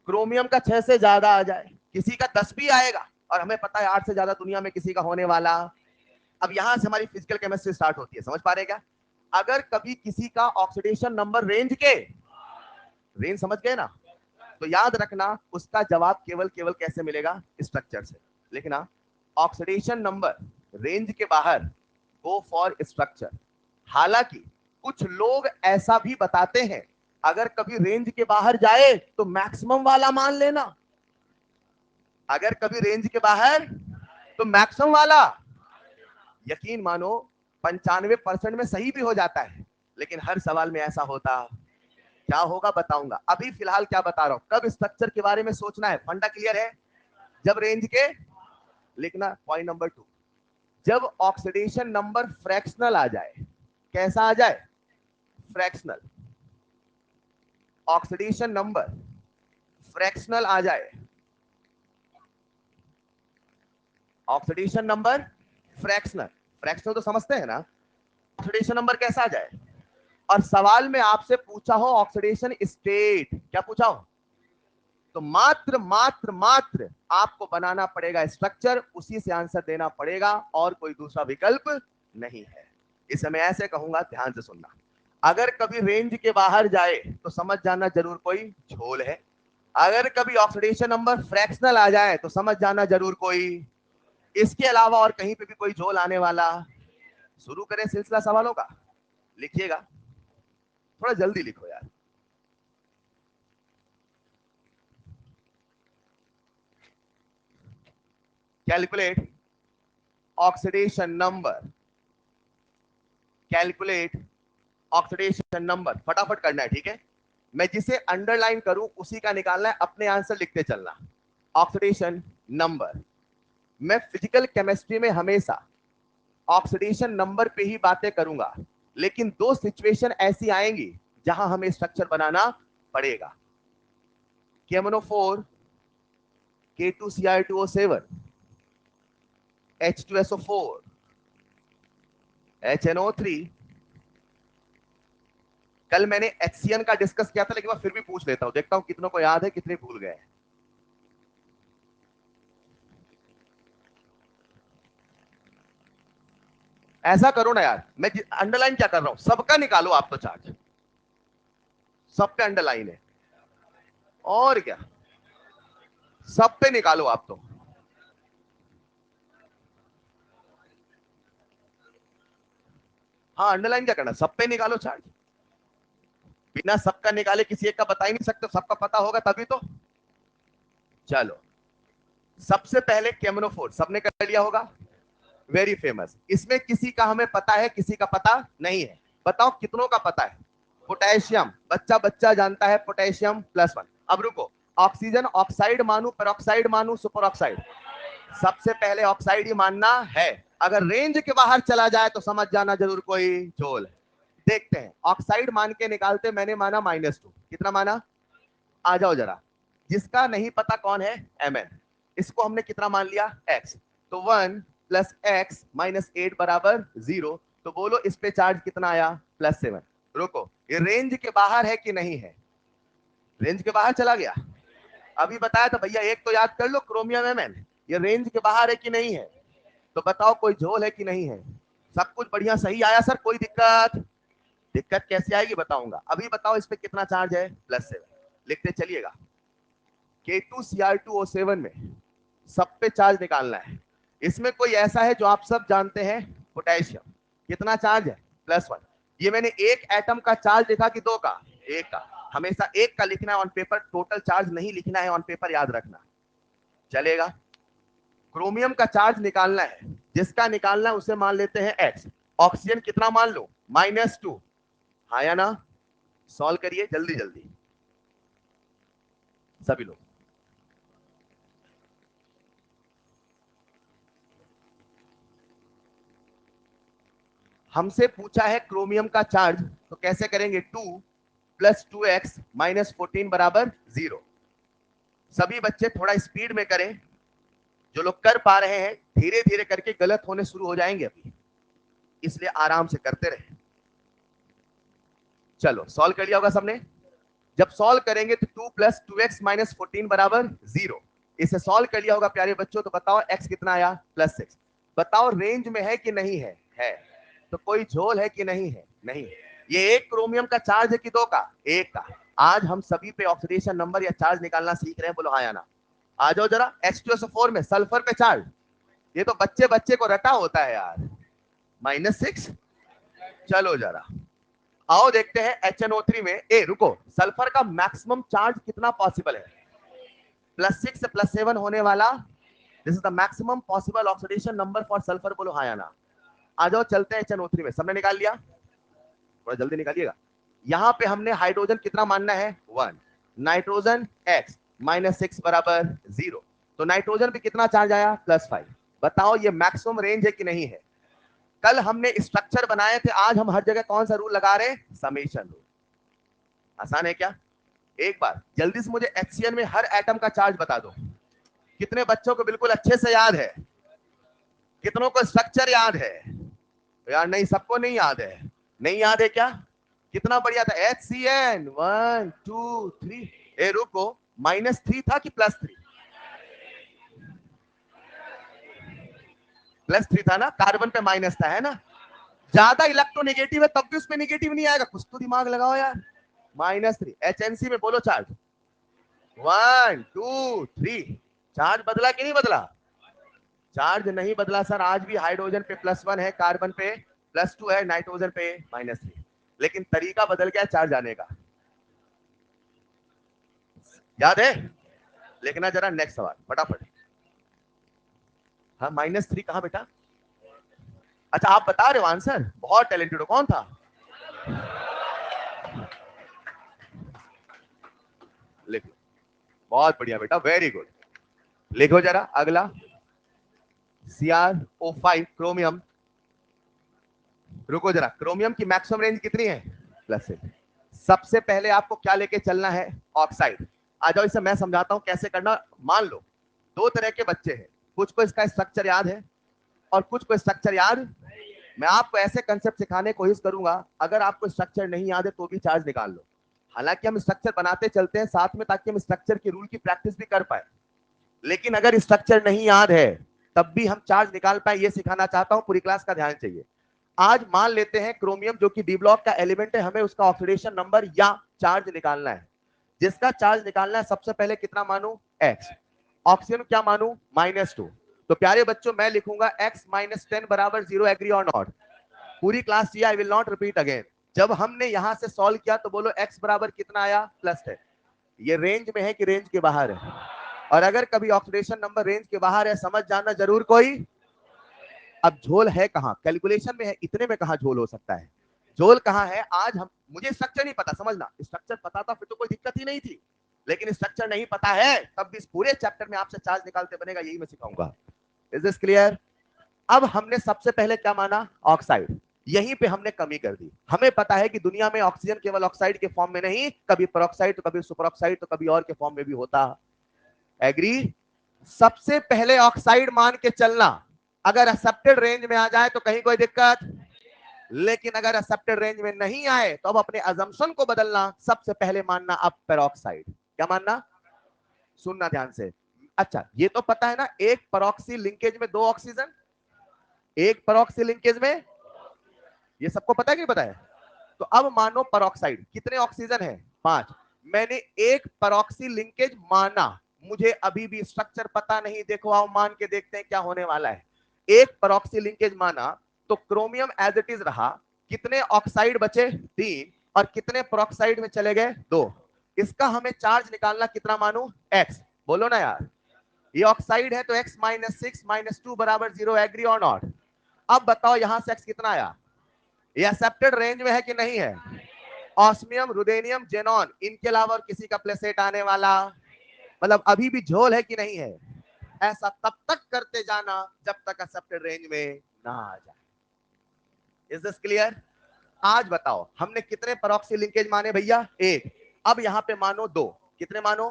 क्रोमियम का 6 से ज्यादा आ जाए, किसी का 10 भी आएगा, और हमें पता है 8 से ज्यादा दुनिया में किसी का होने वाला। अब यहां से हमारी फिजिकल केमिस्ट्री स्टार्ट होती है, समझ पा रहे क्या? अगर कभी किसी का ऑक्सीडेशन नंबर रेंज के, रेंज समझ गए ना, तो याद रखना उसका जवाब केवल केवल कैसे मिलेगा? स्ट्रक्चर से। लिखना ऑक्सीडेशन नंबर रेंज के बाहर, गो फॉर स्ट्रक्चर। हालांकि कुछ लोग ऐसा भी बताते हैं, अगर कभी रेंज के बाहर जाए तो मैक्सिमम वाला मान लेना, अगर कभी रेंज के बाहर तो मैक्सिमम वाला। यकीन मानो 95% में सही भी हो जाता है, लेकिन हर सवाल में ऐसा होता, क्या होगा बताऊंगा। अभी फिलहाल क्या बता रहा हूं, कब स्ट्रक्चर के बारे में सोचना है, फंडा क्लियर है? जब रेंज के, लिखना पॉइंट नंबर 2, जब ऑक्सीडेशन नंबर फ्रैक्शनल आ जाए। कैसा आ जाए? फ्रैक्शनल। ऑक्सीडेशन नंबर फ्रैक्शनल आ जाए, ऑक्सीडेशन नंबर फ्रैक्शनल, फ्रैक्शनल तो समझते हैं ना। ऑक्सीडेशन नंबर कैसा आ जाए, और सवाल में आपसे पूछा हो ऑक्सीडेशन स्टेट, क्या पूछा हो, तो मात्र मात्र मात्र आपको बनाना पड़ेगा स्ट्रक्चर, उसी से आंसर देना पड़ेगा, और कोई दूसरा विकल्प नहीं है। इसे मैं ऐसे कहूंगा, ध्यान से सुनना। अगर कभी रेंज के बाहर जाए तो समझ जाना जरूर कोई झोल है, अगर कभी ऑक्सीडेशन नंबर फ्रैक्शनल आ जाए तो समझ जाना जरूर कोई, इसके अलावा और कहीं पे भी कोई झोल आने वाला। शुरू करें सिलसिला सवालों का। लिखिएगा, थोड़ा जल्दी लिखो यार। Calculate oxidation number, calculate oxidation number, फटाफट करना है, ठीक है। मैं जिसे अंडरलाइन करूं उसी का निकालना है, अपने आंसर लिखते चलना। ऑक्सीडेशन नंबर, मैं फिजिकल केमिस्ट्री में हमेशा ऑक्सीडेशन नंबर पे ही बातें करूंगा, लेकिन दो सिचुएशन ऐसी आएंगी जहां हमें स्ट्रक्चर बनाना पड़ेगा। KMnO4 K2Cr2O7 H2SO4 HNO3। कल मैंने HCN का डिस्कस किया था, लेकिन मैं फिर भी पूछ लेता हूं, देखता हूं कितनों को याद है, कितने भूल गए। ऐसा करो ना यार, मैं अंडरलाइन क्या कर रहा हूं, सबका निकालो आप तो चार्ज, सब पे अंडरलाइन है, और क्या, सब पे निकालो आप तो। हाँ, अंडरलाइन क्या करना, सब पे निकालो चार्ज। बिना सबका निकाले किसी एक का बता ही नहीं सकते, सबका पता होगा तभी तो। चलो, सबसे पहले केमनोफोर सबने कर लिया होगा, वेरी फेमस। इसमें किसी का हमें पता है, किसी का पता नहीं है। बताओ कितनों का पता है। पोटेशियम, बच्चा बच्चा जानता है पोटेशियम +1। अब रुको, ऑक्सीजन ऑक्साइड मानू, पेरोक्साइड मानू, सुपर ऑक्साइड? सबसे पहले ऑक्साइड ही मानना है। अगर रेंज के बाहर चला जाए तो समझ जाना जरूर कोई झोल है। देखते हैं, ऑक्साइड मान के निकालते, मैंने माना -2। कितना माना? आ जाओ जरा, जिसका नहीं पता कौन है, Mn। इसको हमने कितना मान लिया, x। तो 1 + x - 8 = 0। तो बोलो इस पे चार्ज कितना आया, +7। रुको, ये रेंज के बाहर है कि नहीं है? रेंज के बाहर चला गया। अभी बताया था भैया, एक तो याद कर लो, क्रोमियम Mn, ये रेंज के बाहर है कि नहीं है? तो बताओ कोई झोल है कि नहीं है? सब कुछ बढ़िया सही आया सर, कोई दिक्कत? दिक्कत कैसे आएगी बताऊंगा। अभी बताओ इस पे कितना चार्ज है, +7। लिखते चलिएगा। K2Cr2O7 में सब पे चार्ज निकालना है। इसमें कोई ऐसा है जो आप सब जानते हैं, पोटेशियम। कितना चार्ज है, +1। ये मैंने एक एटम का चार्ज लिखा कि दो का, एक का। हमेशा एक का लिखना है ऑन पेपर, टोटल चार्ज नहीं लिखना है ऑन पेपर, याद रखना, चलेगा। क्रोमियम का चार्ज निकालना है, जिसका निकालना है उसे मान लेते हैं x। ऑक्सीजन कितना मान लो, -2। हाँ या ना? सॉल्व करिए जल्दी जल्दी सभी लोग। हमसे पूछा है क्रोमियम का चार्ज, तो कैसे करेंगे, 2 + 2x - 14 = 0। सभी बच्चे थोड़ा स्पीड में करें, जो लोग कर पा रहे हैं धीरे धीरे करके, गलत होने शुरू हो जाएंगे अभी, इसलिए आराम से करते रहे। चलो, सॉल्व कर लिया होगा सबने। जब सॉल्व करेंगे तो 2 + 2x - 14 = 0। इसे सॉल्व कर लिया होगा प्यारे बच्चों। तो बताओ x कितना आया, +6। बताओ रेंज में है कि नहीं है? है। तो कोई झोल है कि नहीं है? नहीं। ये एक क्रोमियम का चार्ज है कि दो का, एक का। आज हम सभी पे ऑक्सीडेशन नंबर या चार्ज निकालना सीख रहे हैं, बोलो हाँ या ना? आ जाओ जरा। H2SO4 में सल्फर पे चार्ज, ये तो बच्चे बच्चे को रटा होता है यार, -6। चलो जरा, आओ देखते हैं HNO3 में। रुको, सल्फर का मैक्सिमम चार्ज कितना पॉसिबल है? +6 से +7 होने वाला, this is the maximum possible oxidation number for sulphur, बोलो हाँ या ना? आ जाओ चलते हैं HNO3 में। सबने निकाल लिया? थोड़ा जल्दी निकालिएगा। यहां पे हमने हाइड्रोजन कितना मानना है, 1। Nitrogen x -6 = 0। तो नाइट्रोजन पे कितना चार्ज आया, +5। बताओ ये मैक्सिमम रेंज है कि नहीं है? कल हमने स्ट्रक्चर बनाए थे, आज हम हर जगह कौन सा रूल लगा रहे हैं, समेशन रूल। आसान है क्या? एक बार जल्दी से मुझे HCN में हर एटम का चार्ज बता दो। कितने बच्चों को बिल्कुल अच्छे से याद है? कितनों को स्ट्रक्चर याद है? यार नहीं, सबको नहीं याद है। नहीं याद है क्या? कितना बढ़िया था, HCN 1 2 3। रुको, -3 था कि +3? +3 था ना, कार्बन पे माइनस था, है ना? ज्यादा इलेक्ट्रोनेगेटिव है तब भी उसमें नेगेटिव नहीं आएगा, कुछ तो दिमाग लगाओ यार। -3 HNC में बोलो चार्ज। 1 2 3। चार्ज बदला कि नहीं बदला? चार्ज नहीं बदला सर, आज भी हाइड्रोजन पे +1 है, कार्बन पे +2 है, नाइट्रोजन पे -3। लेकिन तरीका बदल गया चार्ज आने का। याद है? लिखना जरा नेक्स्ट सवाल फटाफट। हाँ -3 कहाँ बेटा? अच्छा आप बता रहे हो आंसर, बहुत टैलेंटेड हो। कौन था? लिख लो। बहुत बढ़िया बेटा, वेरी गुड। लिखो जरा अगला। CrO5 chromium. रुको जरा, क्रोमियम की मैक्सिमम रेंज कितनी है? +6। सबसे पहले आपको क्या लेके चलना है? ऑक्साइड। आ जाओ, इसे मैं समझाता हूं कैसे करना। मान लो दो तरह के बच्चे हैं, कुछ को इसका स्ट्रक्चर याद है और कुछ को स्ट्रक्चर याद। मैं आपको ऐसे कंसेप्ट सिखाने की कोशिश करूंगा, अगर आपको स्ट्रक्चर नहीं याद है तो भी चार्ज निकाल लो। हालांकि हम स्ट्रक्चर बनाते चलते हैं साथ में, ताकि हम स्ट्रक्चर के रूल की प्रैक्टिस भी कर पाए। लेकिन अगर स्ट्रक्चर नहीं याद है तब भी हम चार्ज निकाल पाए, ये सिखाना चाहता हूं। पूरी क्लास का ध्यान चाहिए। आज मान लेते हैं क्रोमियम जो कि डी ब्लॉक का एलिमेंट है, हमें उसका ऑक्सीडेशन नंबर या चार्ज निकालना है। जिसका चार्ज निकालना है, सबसे पहले कितना मानू? x। ऑक्सीजन क्या मानू? -2। तो प्यारे बच्चों मैं लिखूंगा x -10 बराबर 0। एग्री और नॉट? पूरी क्लास चाहिए, I will not repeat again. जब हमने यहां से सॉल्व किया तो बोलो x बराबर कितना आया? +10। ये रेंज में है कि रेंज के बाहर है? और अगर कभी ऑक्सीडेशन नंबर रेंज के बाहर है, समझ जाना जरूर कोई। अब झोल है कहां? कैलकुलेशन में है, इतने में कहां झोल हो सकता है? झोल कहां है? आज हम, मुझे स्ट्रक्चर नहीं पता, समझना। स्ट्रक्चर पता था फिर तो कोई दिक्कत ही नहीं थी, लेकिन स्ट्रक्चर नहीं पता है तब भी इस पूरे चैप्टर में आपसे चार्ज निकालते बनेगा, यही मैं सिखाऊंगा। Is this clear? अब हमने सबसे पहले क्या माना? ऑक्साइड। यहीं पे हमने कमी कर दी। हमें पता है कि दुनिया में ऑक्सीजन केवल ऑक्साइड के फॉर्म में नहीं, कभी पेरोक्साइड तो कभी सुपर ऑक्साइड तो कभी और के फॉर्म में भी होता। एग्री? सबसे पहले ऑक्साइड मान के चलना। अगर एक्सेप्टेड रेंज में आ जाए तो कहीं कोई दिक्कत, लेकिन अगर एक्सेप्टेड रेंज में नहीं आए तो अब अपने अजम्पशन को बदलना। सबसे पहले मानना अब पेरोक्साइड। क्या मानना? सुनना ध्यान से। अच्छा ये तो पता है ना, एक पेरोक्सी लिंकेज में 2 ऑक्सीजन, एक पेरोक्सी लिंकेज में, ये सबको पता है कि नहीं पता है? तो अब मानो पेरोक्साइड, कितने ऑक्सीजन है? 5। मैंने एक पेरोक्सी लिंकेज माना, मुझे अभी भी स्ट्रक्चर पता नहीं। देखो आओ मान के देखते हैं क्या होने वाला है। एक पेरोक्सी लिंकेज माना तो क्रोमियम एज इट इज रहा। कितने ऑक्साइड बचे? 3। और कितने पेरोक्साइड में चले गए? 2। इसका हमें चार्ज निकालना, कितना मानू? x। बोलो ना यार, ये ऑक्साइड है तो x -6 -2 बराबर 0। एग्री और नॉट? अब बताओ यहां से x कितना आया? ये एक्सेप्टेड रेंज में है कि नहीं है? ऑस्मियम, रुदेनियम, जेनॉन, इनके अलावा और किसी का प्लेसेट आने वाला? मतलब अभी भी झोल है कि नहीं है? ऐसा तब तक करते जाना जब तक एक्सेप्टेड रेंज में ना आ जाए। Is this clear? आज बताओ हमने कितने पेरोक्सी लिंकेज माने भैया? एक। अब यहां पे मानो 2। कितने मानो?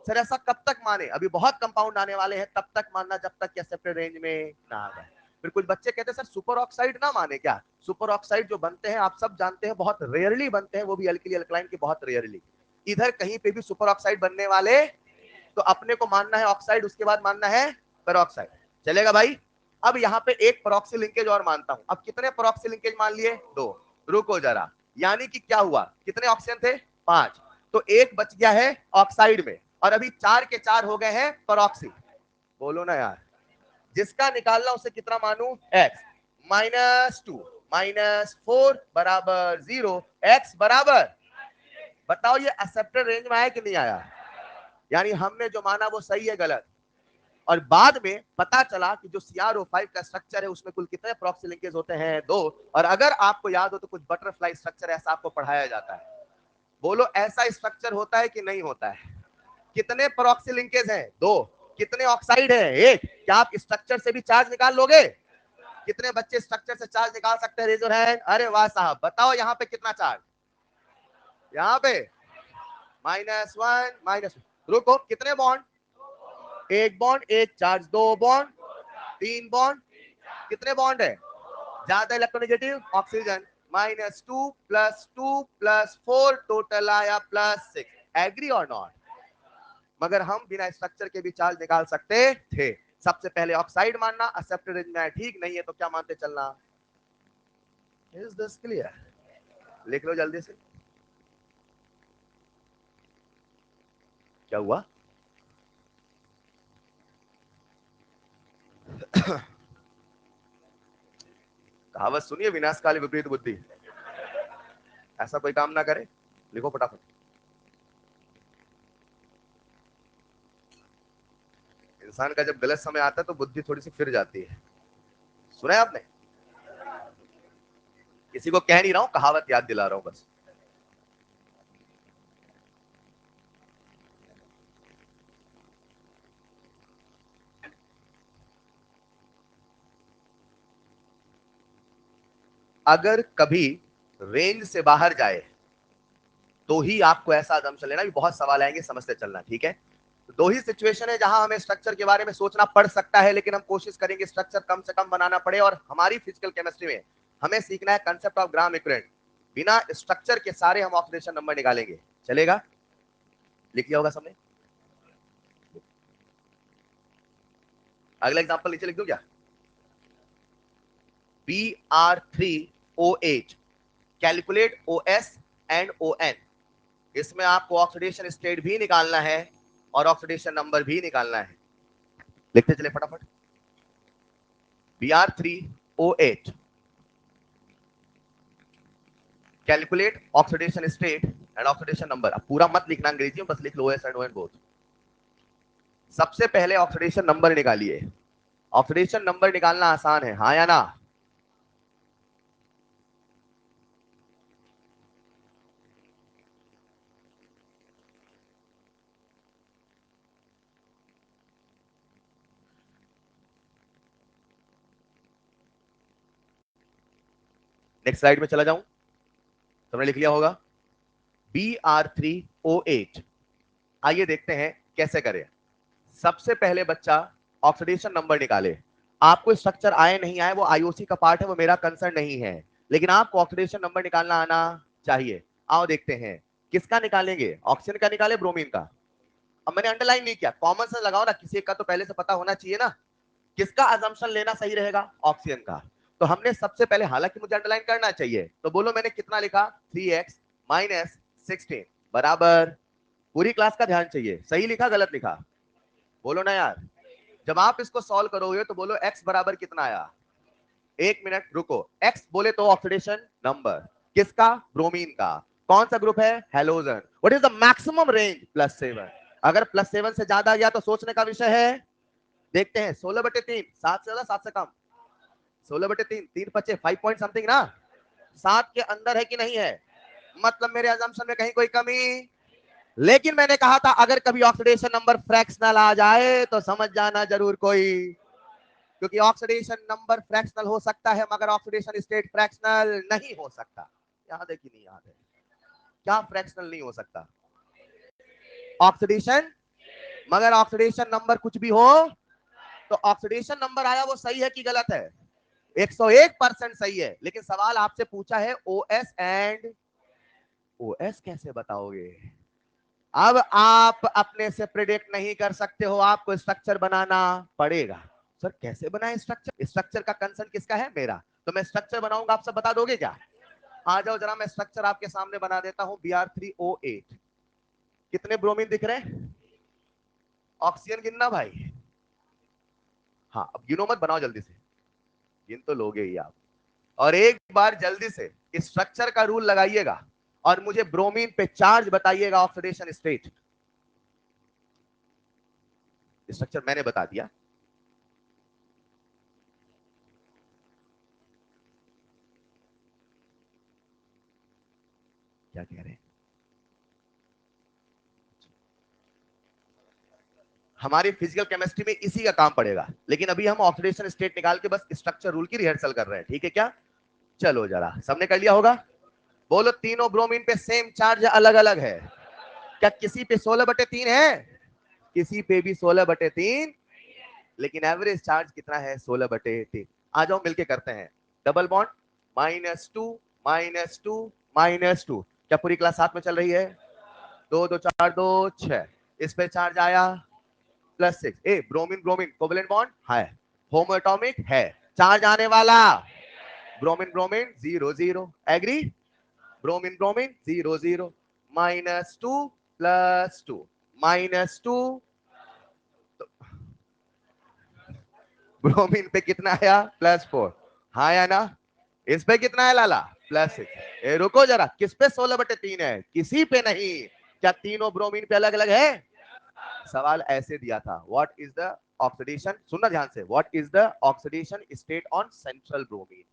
सर ऐसा कब तक माने? अभी बहुत कंपाउंड आने वाले हैं, तब तक मानना जब तक एक्सेप्टेड रेंज में ना आ जाए। फिर कुछ बच्चे कहते हैं सर सुपर ऑक्साइड ना माने क्या? सुपर ऑक्साइड जो बनते हैं आप सब जानते हैं, बहुत रेयरली बनते हैं, वो भी अल्किली अल्कलाइन के, बहुत रेयरली। इधर कहीं पे भी सुपर ऑक्साइड बनने वाले, तो अपने को मानना है ऑक्साइड, उसके बाद मानना है पेरोक्साइड। चलेगा भाई? अब यहाँ पे एक पेरोक्सी लिंकेज और मानता हूं। अब कितने पेरोक्सी लिंकेज मान लिए? 2। रुको जरा, यानी कि क्या हुआ? कितने ऑक्सीजन थे? 5। तो एक बच गया है ऑक्साइड में, और अभी 4 के 4 हो गए हैं पेरोक्सी। बोलो ना यार, जिसका निकालना उसे कितना मानू? x -2 -4 बराबर 0। x बराबर, बताओ ये एक्सेप्टेड रेंज में आया कि नहीं आया? यानी हमने जो माना वो सही है गलत? और बाद में पता चला कि जो CrO5 का स्ट्रक्चर है उसमें कुल कितने प्रॉक्सी लिंकेज होते हैं? 2। और अगर आपको याद हो तो कुछ बटरफ्लाई स्ट्रक्चर ऐसा आपको पढ़ाया जाता है। बोलो ऐसा स्ट्रक्चर होता है कि नहीं होता है? कितने प्रॉक्सी लिंकेज हैं? 2। कितने ऑक्साइड है? 1। क्या आप स्ट्रक्चर से भी चार्ज निकाल लोगे? कितने बच्चे स्ट्रक्चर से चार्ज निकाल सकते हैं? Raise your hand. अरे वाह साहब, बताओ यहाँ पे कितना चार्ज? यहाँ पे -1 रुको, कितने बॉन्ड? एक बॉन्ड, एक चार्ज, 2 बॉन्ड, 3 बॉन्ड, कितने बॉन्ड है? ज्यादा इलेक्ट्रोनेगेटिव ऑक्सीजन। -2 +2 +4 टोटल आया +6। एग्री और नॉट? मगर हम बिना स्ट्रक्चर के भी चार्ज निकाल सकते थे। सबसे पहले ऑक्साइड मानना, एक्सेप्टेड रेंज में ठीक नहीं है तो क्या मानते चलना। Is this clear? लिख लो जल्दी से। क्या हुआ? कहावत सुनिए, विनाशकाले विपरीत बुद्धि। ऐसा कोई काम ना करे, लिखो फटाफट। इंसान का जब गलत समय आता है तो बुद्धि थोड़ी सी फिर जाती है। सुना है आपने? किसी को कह नहीं रहा हूं, कहावत याद दिला रहा हूं बस। अगर कभी रेंज से बाहर जाए तो ही आपको ऐसा अजम्पशन लेना। भी बहुत सवाल आएंगे, समझते चलना, ठीक है? तो दो ही सिचुएशन है जहां हमें स्ट्रक्चर के बारे में सोचना पड़ सकता है, लेकिन हम कोशिश करेंगे स्ट्रक्चर कम से कम बनाना पड़े। और हमारी फिजिकल केमिस्ट्री में हमें सीखना है कंसेप्ट ऑफ ग्राम इक्विवेलेंट। बिना स्ट्रक्चर के सारे हम ऑक्सीडेशन नंबर निकालेंगे, चलेगा? लिख लिया होगा सबने? अगला एग्जांपल नीचे लिख दूं क्या? Br3OH, calculate OS and ON। इसमें आपको ऑक्सीडेशन स्टेट भी निकालना है और ऑक्सीडेशन नंबर भी निकालना है। लिखते चले फटाफट। Br3OH, calculate oxidation state and oxidation number. अब पूरा मत लिखना अंग्रेजी में, बस लिख लो OS एंड ON बोथ। सबसे पहले ऑक्सीडेशन नंबर निकालिए। ऑक्सीडेशन नंबर निकालना आसान है, हाँ या ना? नेक्स्ट स्लाइड में चला जाऊं, तुमने लिख लिया होगा Br3OH। आइए देखते हैं कैसे करें। सबसे पहले बच्चा ऑक्सीडेशन नंबर निकाले। आपको स्ट्रक्चर आए नहीं आए वो आईओसी का पार्ट है, वो मेरा कंसर्न नहीं है, लेकिन आपको ऑक्सीडेशन नंबर निकालना आना चाहिए। आओ देखते हैं किसका निकालेंगे, ऑक्सीजन का निकाले ब्रोमीन का? अब मैंने अंडरलाइन नहीं किया, कॉमन सेंस लगाओ ना, किसी का तो पहले से पता होना चाहिए ना। किसका अजम्पशन लेना सही रहेगा? ऑक्सीजन का। तो हमने सबसे पहले, हालांकि मुझे अंडरलाइन करना चाहिए, तो बोलो मैंने कितना लिखा? 3x माइनस 16 बराबर, पूरी क्लास का ध्यान चाहिए, सही लिखा गलत लिखा? बोलो ना यार। जब आप इसको सॉल्व करोगे तो बोलो x बराबर कितना आया? एक मिनट रुको, x बोले तो ऑक्सीडेशन नंबर किसका? ब्रोमीन का। कौन सा ग्रुप है? Halogen. What is the maximum range? +7। अगर +7 से ज्यादा गया तो सोचने का विषय है। देखते हैं, 16/3, 7 से ज्यादा 7 से कम? 16/3, 3 5 5 पॉइंट समथिंग ना, 7 के अंदर है कि नहीं है? मतलब मेरे अजम्पशन में कहीं कोई कमी। लेकिन मैंने कहा था अगर कभी ऑक्सीडेशन नंबर फ्रैक्शनल आ जाए तो समझ जाना जरूर कोई, क्योंकि ऑक्सीडेशन नंबर फ्रैक्शनल हो सकता है मगर ऑक्सीडेशन स्टेट फ्रैक्शनल नहीं हो सकता। याद है कि नहीं याद है? क्या फ्रैक्शनल नहीं हो सकता? ऑक्सीडेशन, मगर ऑक्सीडेशन नंबर कुछ भी हो तो ऑक्सीडेशन नंबर आया वो सही है कि गलत है? 101% सही है। लेकिन सवाल आपसे पूछा है ओएस एंड ओएस कैसे बताओगे? अब आप अपने से प्रिडिक्ट नहीं कर सकते हो, आपको स्ट्रक्चर बनाना पड़ेगा। सर कैसे बनाए स्ट्रक्चर? स्ट्रक्चर का कंसर्न किसका है? मेरा। तो मैं स्ट्रक्चर बनाऊंगा, आप सब बता दोगे क्या? आ जाओ जरा, मैं स्ट्रक्चर आपके सामने बना देता हूं। Br3O8, कितने ब्रोमीन दिख रहे हैं? ऑक्सीजन गिनना भाई। हाँ अब गिनो मत, बनाओ जल्दी से, गिन तो लोगे ही आप। और एक बार जल्दी से स्ट्रक्चर का रूल लगाइएगा और मुझे ब्रोमीन पे चार्ज बताइएगा, ऑक्सीडेशन स्टेट। स्ट्रक्चर मैंने बता दिया। क्या कह रहे हैं? हमारी फिजिकल केमिस्ट्री में इसी का काम पड़ेगा, लेकिन अभी हम ऑक्सीडेशन स्टेट निकाल के बस स्ट्रक्चर रूल की रिहर्सल कर रहे हैं, ठीक है क्या? चलो जरा, सबने कर लिया होगा? बोलो तीनों ब्रोमीन पे सेम चार्ज अलग अलग है? क्या किसी पे 16/3 है? किसी पे भी 16/3, लेकिन एवरेज चार्ज कितना है? 16/3। आ जाओ मिलके करते हैं। Double bond, -2 -2 -2। क्या पूरी क्लास साथ में चल रही है? 2 2 4 2 6। इस पे चार्ज आया +6। A bromine bromine covalent bond है, होमो एटॉमिक है, चार्ज आने वाला bromine bromine 0 0। Agree? Bromine bromine 0 0, -2 +2। -2, तो ब्रोमीन पे कितना आया? +4। हाँ या ना? इस पे कितना है लाला? +6। ए रुको जरा, किस पे 16/3 है? किसी पे नहीं। क्या तीनों ब्रोमीन पे अलग अलग है? सवाल ऐसे दिया था, व्हाट इज द ऑक्सीडेशन, सुनना ध्यान से, what is the oxidation state on central bromine?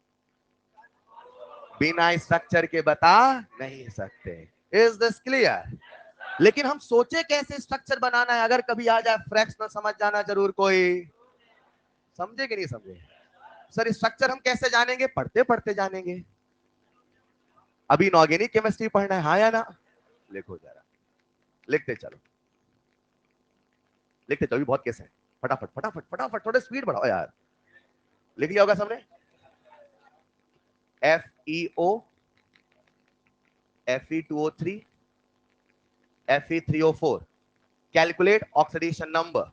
बिना स्ट्रक्चर के बता नहीं सकते। Is this clear? लेकिन हम सोचे कैसे स्ट्रक्चर बनाना है, अगर कभी आ जाए फ्रैक्शनल समझ जाना जरूर। कोई समझे कि नहीं समझे? सर स्ट्रक्चर हम कैसे जानेंगे? पढ़ते पढ़ते जानेंगे। अभी इनऑर्गेनिक केमिस्ट्री पढ़ना है, हाँ या ना? लिखो जरा, लिखते चलो, लिखते चलो, बहुत केस है। फटाफट फटाफट फटाफट, थोड़े स्पीड बढ़ाओ यार। लिख लिया होगा सबने? FeO, Fe2O3, Fe3O4। Calculate oxidation number.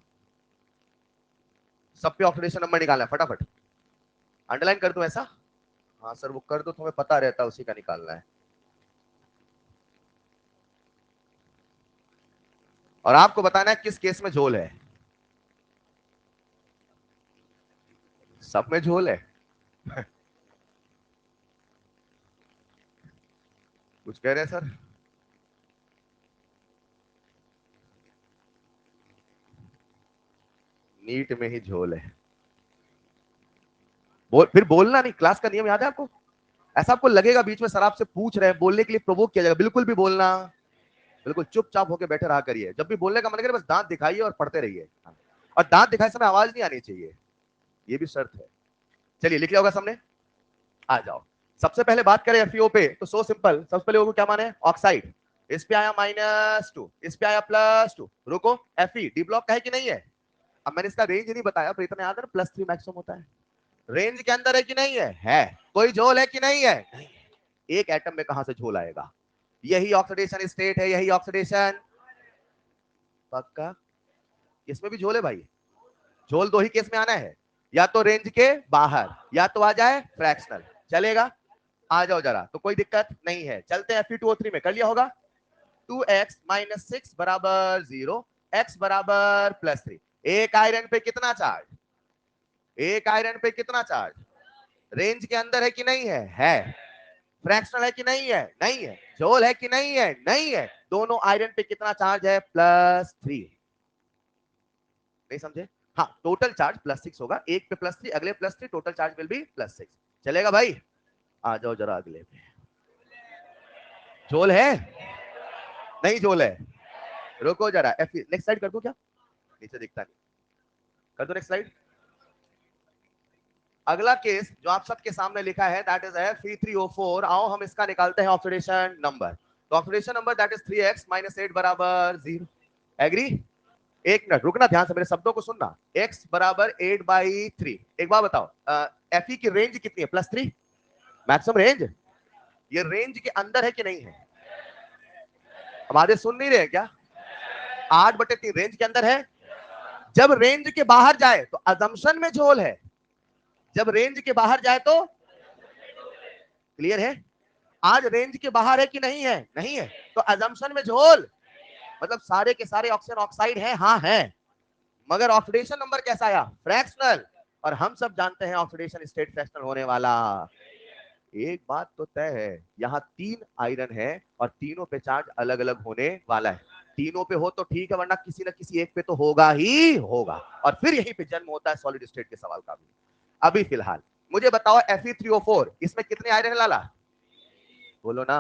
सब पे ऑक्सीडेशन नंबर निकालना है, फटाफट। अंडरलाइन कर दूं ऐसा? हाँ सर वो कर दो, तुम्हें पता रहता है उसी का निकालना है। और आपको बताना है किस केस में झोल है। सब में झोल है। कुछ कह रहे हैं सर? नीट में ही झोल है। फिर बोलना नहीं, क्लास का नियम याद है आपको? ऐसा आपको लगेगा बीच में सर आपसे पूछ रहे हैं, बोलने के लिए प्रोवोक किया जाएगा, बिल्कुल भी बोलना, बिल्कुल चुपचाप होकर बैठे रहा करिए। जब भी बोलने का मन करे बस दांत दिखाइए और पढ़ते रहिए। और दांत दिखाए समय आवाज नहीं आनी चाहिए, ये भी शर्त है। चलिए लिख लिया होगा सबने, आ जाओ। सबसे पहले बात करें एफईओ पे तो सो सिंपल, सबसे पहले वो क्या माने? ऑक्साइड। इस पे आया -2, इस पे आया +2। रुको, Fe डी ब्लॉक का है कि नहीं है? अब मैंने इसका रेंज नहीं बताया, पर इतना याद है ना, +3 मैक्सिमम होता है। रेंज के अंदर है कि नहीं है? है। कोई झोल है कि नहीं है? नहीं। एक एटम में कहां से झोल आएगा? यही ऑक्सीडेशन स्टेट है, यही ऑक्सीडेशन। पक्का? इसमें भी झोल है भाई। झोल दो ही केस में आना है, या तो रेंज के बाहर या तो आ जाए फ्रैक्शनल। चलेगा? आ जाओ जरा, तो कोई दिक्कत नहीं है। चलते हैं Fe2O3 में, कर लिया होगा। 2x - 6 बराबर 0, x बराबर +3। एक आयरन पे कितना चार्ज? एक आयरन पे कितना चार्ज? रेंज के अंदर है कि नहीं है? है। फ्रैक्शनल है कि नहीं है? नहीं है। झोल है कि नहीं है? नहीं है। दोनों आयरन पे कितना चार्ज है? +3। नहीं समझे? हाँ, टोटल चार्ज +6 होगा। एक पे +3, अगले +3, टोटल चार्ज विल बी +6। चलेगा भाई? आ जाओ जरा अगले पे। झोल है? नहीं झोल है? रुको जरा, नेक्स्ट स्लाइड कर दो क्या? नीचे दिखता नहीं, कर दो नेक्स्ट स्लाइड। अगला केस जो आप सबके सामने लिखा है दैट इज Fe3O4। आओ हम इसका निकालते हैं ऑक्सीडेशन नंबर। तो oxidation number that is 3x - 8 बराबर 0। एग्री? एक मिनट रुकना, ध्यान से मेरे शब्दों को सुनना। x बराबर 8/3। एक बार बताओ, Fe की रेंज कितनी है? +3 मैक्सिमम रेंज। ये रेंज के अंदर है कि नहीं है? हमारे सुन नहीं रहे क्या? 8/3 रेंज के अंदर है। जब रेंज के बाहर जाए तो अजम्पशन में झोल है, जब रेंज के बाहर जाए तो। क्लियर है? आज रेंज के बाहर है कि नहीं है? नहीं है, तो अजम्पशन में झोल, मतलब सारे के सारे ऑक्सीजन ऑक्साइड है। हाँ है, मगर ऑक्सीडेशन नंबर कैसा आया? फ्रैक्शनल। और हम सब जानते हैं ऑक्सीडेशन स्टेट फ्रैक्शनल होने वाला। एक बात तो तय है, यहाँ 3 आयरन है और तीनों पे चार्ज अलग अलग होने वाला है। तीनों पे हो तो ठीक है, वरना किसी न किसी एक पे तो होगा ही होगा। और फिर यहीं पे जन्म होता है सॉलिड स्टेट के सवाल का भी। अभी फिलहाल मुझे बताओ Fe3O4, इसमें कितने आयरन है लाला? बोलो ना।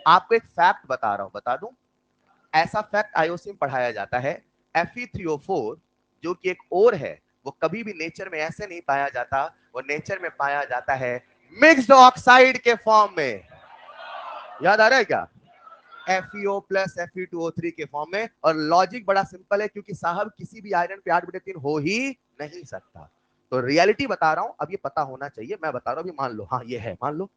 आपको एक फैक्ट बता रहा हूं, बता दूं? ऐसा फैक्ट आईओसी में पढ़ाया जाता है, Fe3O4 जो कि एक और है, वो कभी भी नेचर में ऐसे नहीं पाया जाता। वो नेचर में पाया जाता है मिक्स्ड ऑक्साइड के फॉर्म में। याद आ रहा है क्या? FeO प्लस Fe2O3 के फॉर्म में। और लॉजिक बड़ा सिंपल है, क्योंकि साहब किसी भी आयरन पे 8/3 हो ही नहीं सकता। तो रियलिटी बता रहा हूं, अब ये पता होना चाहिए, मैं बता रहा हूं, अभी मान लो, हाँ ये है, मान लो।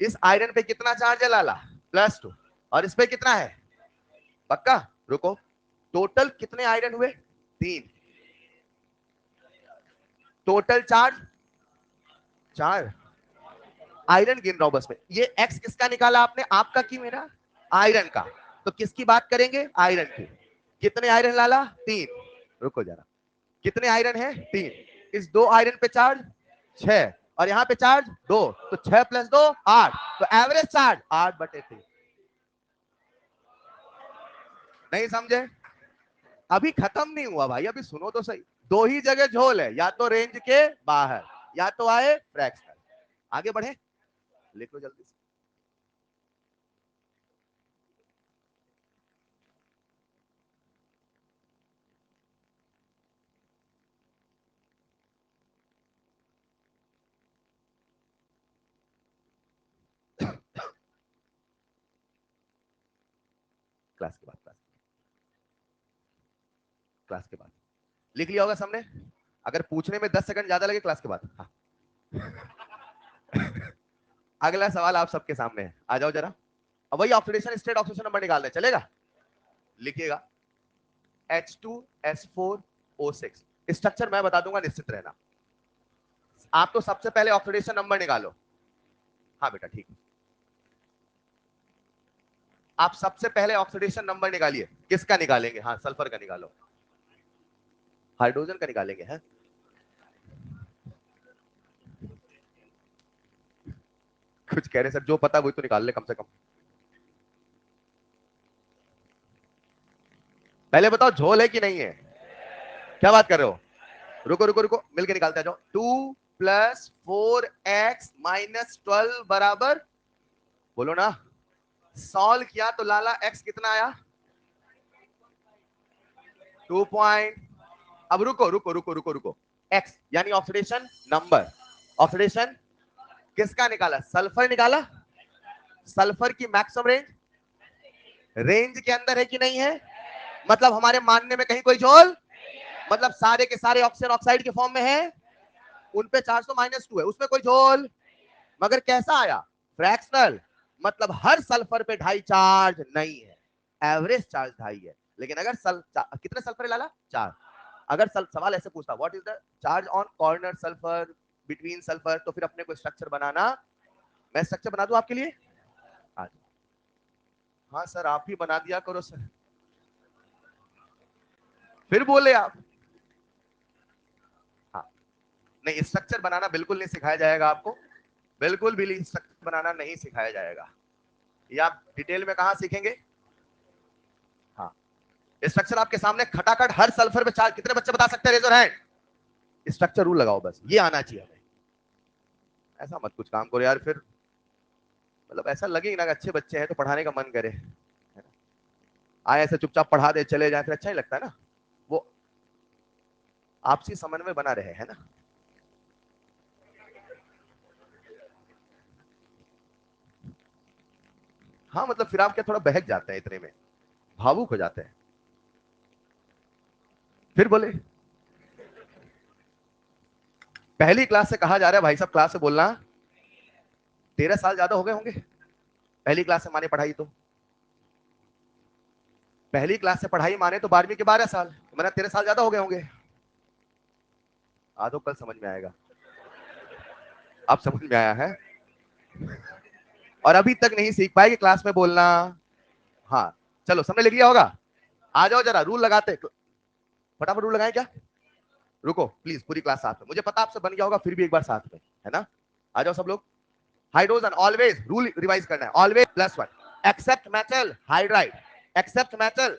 इस आयरन पे कितना चार्ज है लाला? +2। और इस पे कितना है? पक्का? रुको, टोटल कितने आयरन हुए? 3। Total charge 4। आयरन गिन रहा हूं बस में। ये एक्स किसका निकाला आपने? आपका कि मेरा? आयरन का। तो किसकी बात करेंगे? आयरन की। कितने आयरन लाला? 3। रुको जरा, कितने आयरन है? 3। इस 2 आयरन पे चार्ज 6 और यहां पे चार्ज 2, तो 6 + 2 8, तो एवरेज चार्ज 8/3। नहीं समझे? अभी खत्म नहीं हुआ भाई, अभी सुनो तो सही। 2 ही जगह झोल है, या तो रेंज के बाहर या तो आए फ्रैक्शनल। आगे बढ़े, लिख लो जल्दी से। क्लास के बाद, क्लास के बाद लिख लिया होगा सबने। अगर पूछने में 10 सेकंड ज्यादा लगे, क्लास के बाद। हाँ। अगला सवाल आप सबके सामने है, आ जाओ जरा। अब वही ऑक्सीडेशन स्टेट, ऑक्सीडेशन नंबर निकालना है, चलेगा? लिखिएगा H2S4O6। स्ट्रक्चर मैं बता दूंगा, निश्चित रहना। आप तो सबसे पहले ऑक्सीडेशन नंबर निकालो। हाँ बेटा ठीक है, आप सबसे पहले ऑक्सीडेशन नंबर निकालिए। किसका निकालेंगे? हाँ सल्फर का निकालो। हाइड्रोजन का निकालेंगे हैं? कुछ कह रहे सर, जो पता वही तो निकाल ले कम से कम। पहले बताओ झोल है कि नहीं है? क्या बात कर रहे हो? रुको रुको रुको, मिलके निकालते आ जाओ। 2 + 4x - 12 बराबर, बोलो ना। सॉल्व किया तो लाला x कितना आया? 2 पॉइंट। अब रुको रुको रुको रुको रुको, x यानी ऑक्सीडेशन नंबर। ऑक्सीडेशन किसका निकाला? सल्फर निकाला। सल्फर की मैक्सिमम रेंज रेंज के अंदर है कि नहीं है? मतलब हमारे मानने में कहीं कोई झोल, मतलब सारे के सारे ऑक्सीजन ऑक्साइड के फॉर्म में है। उन पे चार्ज तो -2 है, उसमें कोई झोल, मगर कैसा आया? फ्रैक्शनल। मतलब हर सल्फर पे 2.5 चार्ज नहीं है, एवरेज चार्ज 2.5 है। लेकिन अगर कितने सल्फर है लाला? 4। अगर सवाल ऐसे पूछता what is the charge on corner sulphur, between sulphur, तो फिर अपने को स्ट्रक्चर बनाना। मैं स्ट्रक्चर बना दूं आपके लिए? आज। हाँ सर, आप ही बना दिया करो सर। फिर बोले आप। हाँ, नहीं स्ट्रक्चर बनाना बिल्कुल नहीं सिखाया जाएगा आपको, बिल्कुल भी स्ट्रक्चर बनाना नहीं सिखाया जाएगा। ये आप डिटेल में कहां सीखेंगे? हाँ, स्ट्रक्चर आपके सामने खटाखट, हर सल्फर पे चार्ज। कितने बच्चे बता सकते हैं? Raise your hand. Structure rule लगाओ, बस ये आना चाहिए हमें। ऐसा मत कुछ काम करो यार, फिर मतलब ऐसा लगे ना कि अच्छे बच्चे हैं तो पढ़ाने का मन करे, है ना? आए ऐसे चुपचाप पढ़ा दे चले जाए, फिर अच्छा ही लगता है ना। वो आपसी समन्वय बना रहे, है ना। हाँ मतलब फिर आप क्या थोड़ा बहक जाते हैं, इतने में भावुक हो जाते हैं। फिर बोले पहली क्लास से कहा जा रहा है, भाई साहब क्लास से बोलना। 13 साल ज्यादा हो गए होंगे पहली क्लास से माने पढ़ाई तो। पहली क्लास से पढ़ाई माने तो 12वीं के 12 साल, तो मैंने 13 साल ज्यादा हो गए होंगे। आधो कल समझ में आएगा। अब समझ में आया है। और अभी तक नहीं सीख पाए कि क्लास में बोलना। हाँ चलो, सबने लिख लिया होगा। आ जाओ जरा, रूल लगाते, फटाफट रूल लगाए क्या? रुको प्लीज, पूरी क्लास साथ में। मुझे पता आपसे बन गया होगा, फिर भी एक बार साथ में, है ना। आ जाओ सब लोग। हाइड्रोजन ऑलवेज, रूल रिवाइज करना है, always +1 except metal hydride, except metal.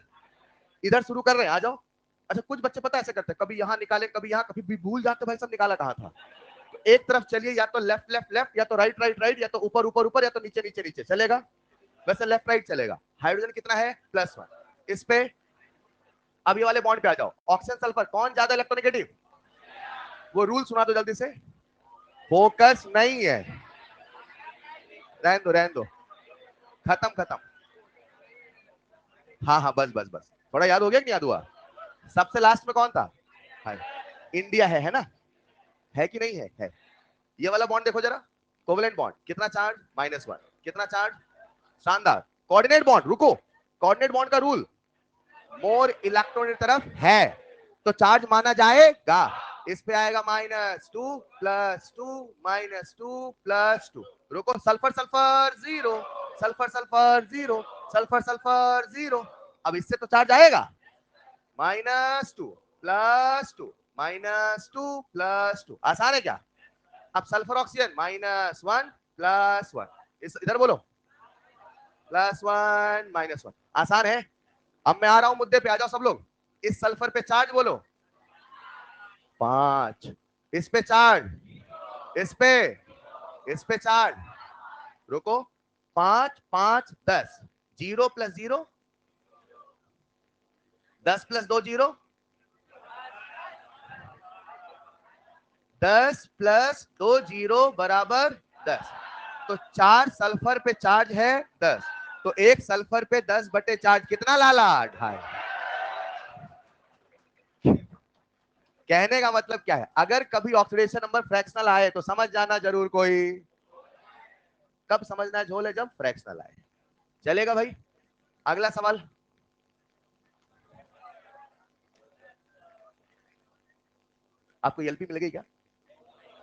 इधर शुरू कर रहे हैं, आ जाओ। अच्छा कुछ बच्चे पता ऐसे करते हैं, कभी यहाँ निकाले कभी यहाँ, कभी भी भूल जाते भाई सब निकाला कहाँ था। तो एक तरफ चलिए, या तो लेफ्ट लेफ्ट लेफ्ट, या तो राइट राइट राइट, या तो ऊपर ऊपर ऊपर, या तो नीचे नीचे नीचे, चलेगा? वैसे लेफ्ट राइट चलेगा। हाइड्रोजन कितना है? +1। इस पे अब ये वाले बॉन्ड पे आ जाओ। ऑक्सीजन सल्फर कौन ज्यादा इलेक्ट्रोनेगेटिव? वो रूल सुना दो जल्दी से। फोकस नहीं है, रहने दो रहने दो, खत्म खत्म। हाँ हाँ बस बस बस, थोड़ा याद हो गया कि नहीं याद हुआ? सबसे लास्ट में कौन था? हाँ, इंडिया है ना? है कि नहीं है? है। ये वाला बॉन्ड देखो जरा, कोवेलेंट बॉन्ड, कितना चार्ज? -1। कितना चार्ज? शानदार। कोऑर्डिनेट बॉन्ड, रुको, कोऑर्डिनेट बॉन्ड का रूल, मोर इलेक्ट्रॉन की तरफ है तो चार्ज माना जाएगा। इस पे आएगा -2 + 2 -2 + 2। रुको, sulphur sulphur 0, sulphur sulphur zero, sulphur sulphur zero. अब इससे तो चार्ज आएगा, -2 +2 -2 +2, आसान है क्या? अब सल्फर ऑक्सीजन -1 +1, इधर बोलो +1 -1, आसान है। अब मैं आ रहा हूं मुद्दे पे, आ जाओ सब लोग। इस सल्फर पे चार्ज बोलो 5, इस पे चार्ज, इस पे चार्ज, रुको, 5 5 10, 0 + 0 10 + 2 0, 10 + 2 0 बराबर 10। तो 4 सल्फर पे चार्ज है 10, तो एक सल्फर पे 10 बटे चार्ज कितना लाला? 2.5। कहने का मतलब क्या है, अगर कभी ऑक्सीडेशन नंबर फ्रैक्शनल आए तो समझ जाना जरूर कोई। कब समझना है झोल है? जब फ्रैक्शनल आए। चलेगा भाई? अगला सवाल। आपको एलपी मिल गई क्या?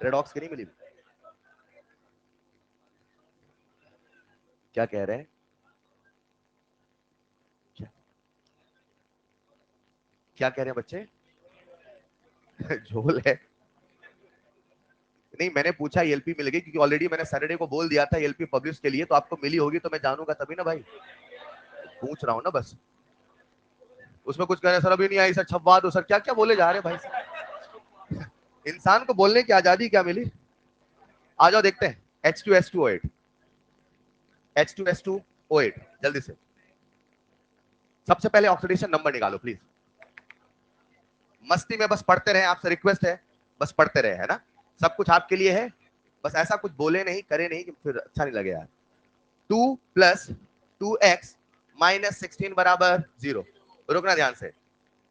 रेडॉक्स की नहीं मिली? क्या कह रहे हैं? क्या, क्या कह रहे हैं बच्चे? झोल है? नहीं, मैंने पूछा एलपी मिल गई क्योंकि ऑलरेडी मैंने सैटरडे को बोल दिया था एलपी पब्लिश के लिए, तो आपको मिली होगी तो मैं जानूंगा तभी ना भाई, पूछ रहा हूं ना बस। उसमें कुछ कह रहे सर अभी नहीं आई, सर छपवा दो, सर क्या क्या बोले जा रहे भाई साहब। इंसान को बोलने की आजादी क्या मिली? आ जाओ देखते हैं। H2S2O8, H2S2O8, जल्दी से। सबसे पहले ऑक्सीडेशन नंबर निकालो प्लीज। मस्ती में बस पढ़ते रहे, आपसे रिक्वेस्ट है, बस पढ़ते रहे, है ना? सब कुछ आपके लिए है, बस ऐसा कुछ बोले नहीं करे नहीं कि फिर अच्छा नहीं लगे यार। 2 + 2x - 16 बराबर 0। रुकना ध्यान से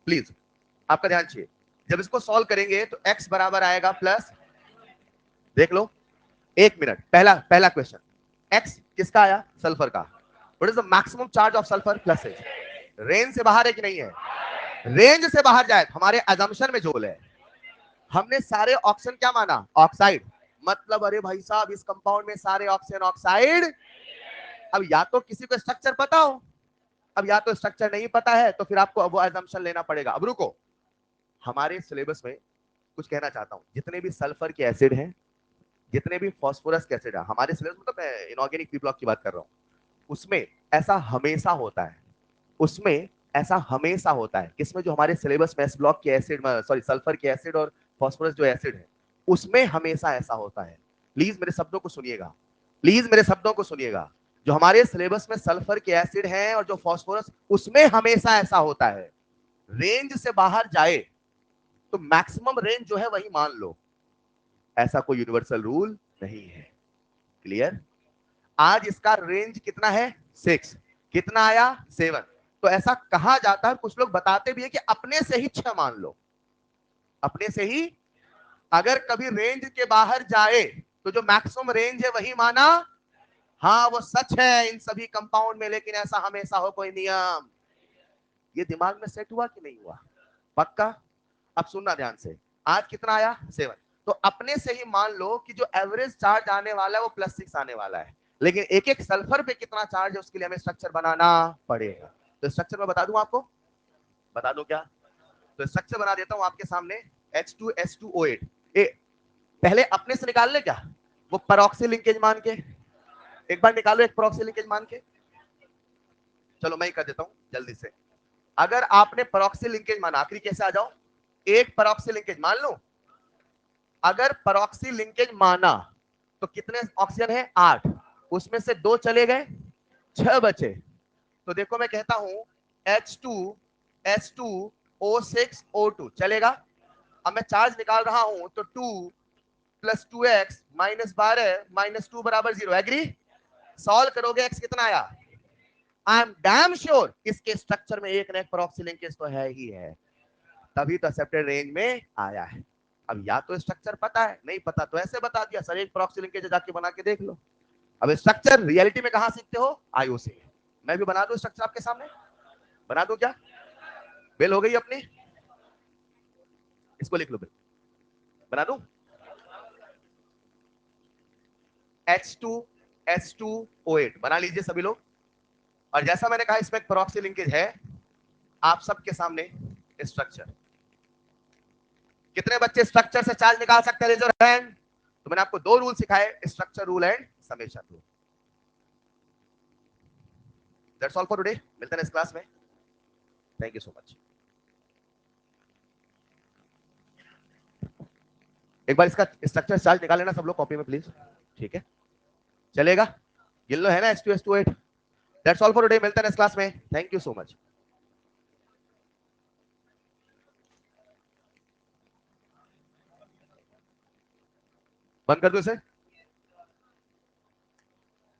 प्लीज, आपका ध्यान चाहिए। जब इसको सॉल्व करेंगे तो x बराबर आएगा प्लस, देख लो, 1 मिनट, पहला पहला क्वेश्चन, x किसका आया? सल्फर का। What is the maximum charge of sulphur plus H? Range से बाहर है कि नहीं है? रेंज से बाहर जाए तो हमारे अजम्पशन में झोल है। हमने सारे ऑक्सीजन क्या माना? ऑक्साइड। मतलब अरे भाई साहब इस कंपाउंड में सारे ऑक्सीजन ऑक्साइड। अब या तो किसी को स्ट्रक्चर पता हो, अब या तो स्ट्रक्चर नहीं पता है तो फिर आपको वो अजम्पशन लेना पड़ेगा। अब रुको, हमारे सिलेबस में कुछ कहना चाहता हूं, जितने भी सल्फर के एसिड हैं, जितने भी फास्फोरस के एसिड है हमारे सिलेबस में, तो मैं इनऑर्गेनिक पी ब्लॉक की बात कर रहा हूं, उसमें ऐसा हमेशा होता है, उसमें ऐसा हमेशा होता है, किसमें? जो हमारे सिलेबस में एस ब्लॉक के एसिड, सॉरी सल्फर के एसिड और फास्फोरस जो एसिड है, उसमें हमेशा ऐसा होता है। प्लीज मेरे शब्दों को सुनिएगा, प्लीज मेरे शब्दों को सुनिएगा। जो हमारे सिलेबस में सल्फर के एसिड हैं और जो फास्फोरस, उसमें हमेशा ऐसा होता है। रेंज से बाहर जाए तो मैक्सिमम रेंज जो है वही मान लो, ऐसा कोई यूनिवर्सल रूल नहीं है। क्लियर? आज इसका रेंज कितना है? 6। कितना आया? 7। तो ऐसा कहा जाता है, कुछ लोग बताते भी है कि अपने से ही 6 मान लो, अपने से ही। अगर कभी रेंज के बाहर जाए तो जो मैक्सिमम रेंज है वही माना। हाँ वो सच है इन सभी कंपाउंड में, लेकिन ऐसा हमेशा हो कोई नियम। ये दिमाग में सेट हुआ कि नहीं हुआ? पक्का? अब सुनना ध्यान से। आज कितना आया? 7। तो अपने से ही मान लो कि जो एवरेज चार्ज आने वाला है वो +6 आने वाला है, लेकिन एक एक सल्फर पे कितना चार्ज है उसके लिए हमें स्ट्रक्चर बनाना पड़ेगा। तो स्ट्रक्चर मैं बता दूं आपको, बता दूं क्या? तो स्ट्रक्चर बना देता हूं आपके सामने। H2S2O8, पहले अपने से निकाल ले क्या, वो परऑक्सी लिंकेज मान के, एक बार निकालो एक परऑक्सी लिंकेज मान के। चलो मैं ही कर देता हूं जल्दी से। अगर आपने परऑक्सी लिंकेज माना, आखिरी कैसे आ जाओ, एक परऑक्सी लिंकेज मान लो। अगर परऑक्सी लिंकेज माना तो कितने ऑक्सीजन है? 8। उसमें से 2 चले गए, 6 बचे। तो देखो मैं कहता हूं H2S2O6O2 चलेगा। अब मैं चार्ज निकाल रहा हूं तो 2 + 2x - 12 - 2 बराबर 0। एग्री? सॉल्व करोगे x कितना आया? आई एम डैम श्योर इसके स्ट्रक्चर में एक ना एक परऑक्सी लिंकेज तो है ही है, तभी तो एक्सेप्टेड रेंज में आया है। अब या तो स्ट्रक्चर पता है, नहीं पता तो ऐसे बता दिया सर एक प्रॉक्सी लिंकेज जाके बना के देख लो। अब स्ट्रक्चर रियलिटी में कहां सीखते हो? आईओसी। मैं भी बना दूं स्ट्रक्चर आपके सामने, बना दूं क्या? बेल हो गई अपनी, इसको लिख लो बिल, बना दूं। H2O8 बना लीजिए सभी लोग। और जैसा मैंने कहा इसमें एक प्रॉक्सी लिंकेज है आप सबके सामने। स्ट्रक्चर, कितने बच्चे स्ट्रक्चर से चार्ज निकाल सकते हैं? Raise your hand. तो मैंने आपको दो रूल सिखाए, structure rule and summation rule. That's all for today, मिलते हैं इस क्लास में। Thank you so much. एक बार इसका स्ट्रक्चर चार्ज निकाल लेना सब लोग कॉपी में प्लीज, ठीक है? चलेगा? येलो है ना H2S28। That's all for today, मिलते हैं इस क्लास में। Thank you so much. बंद कर दो इसे।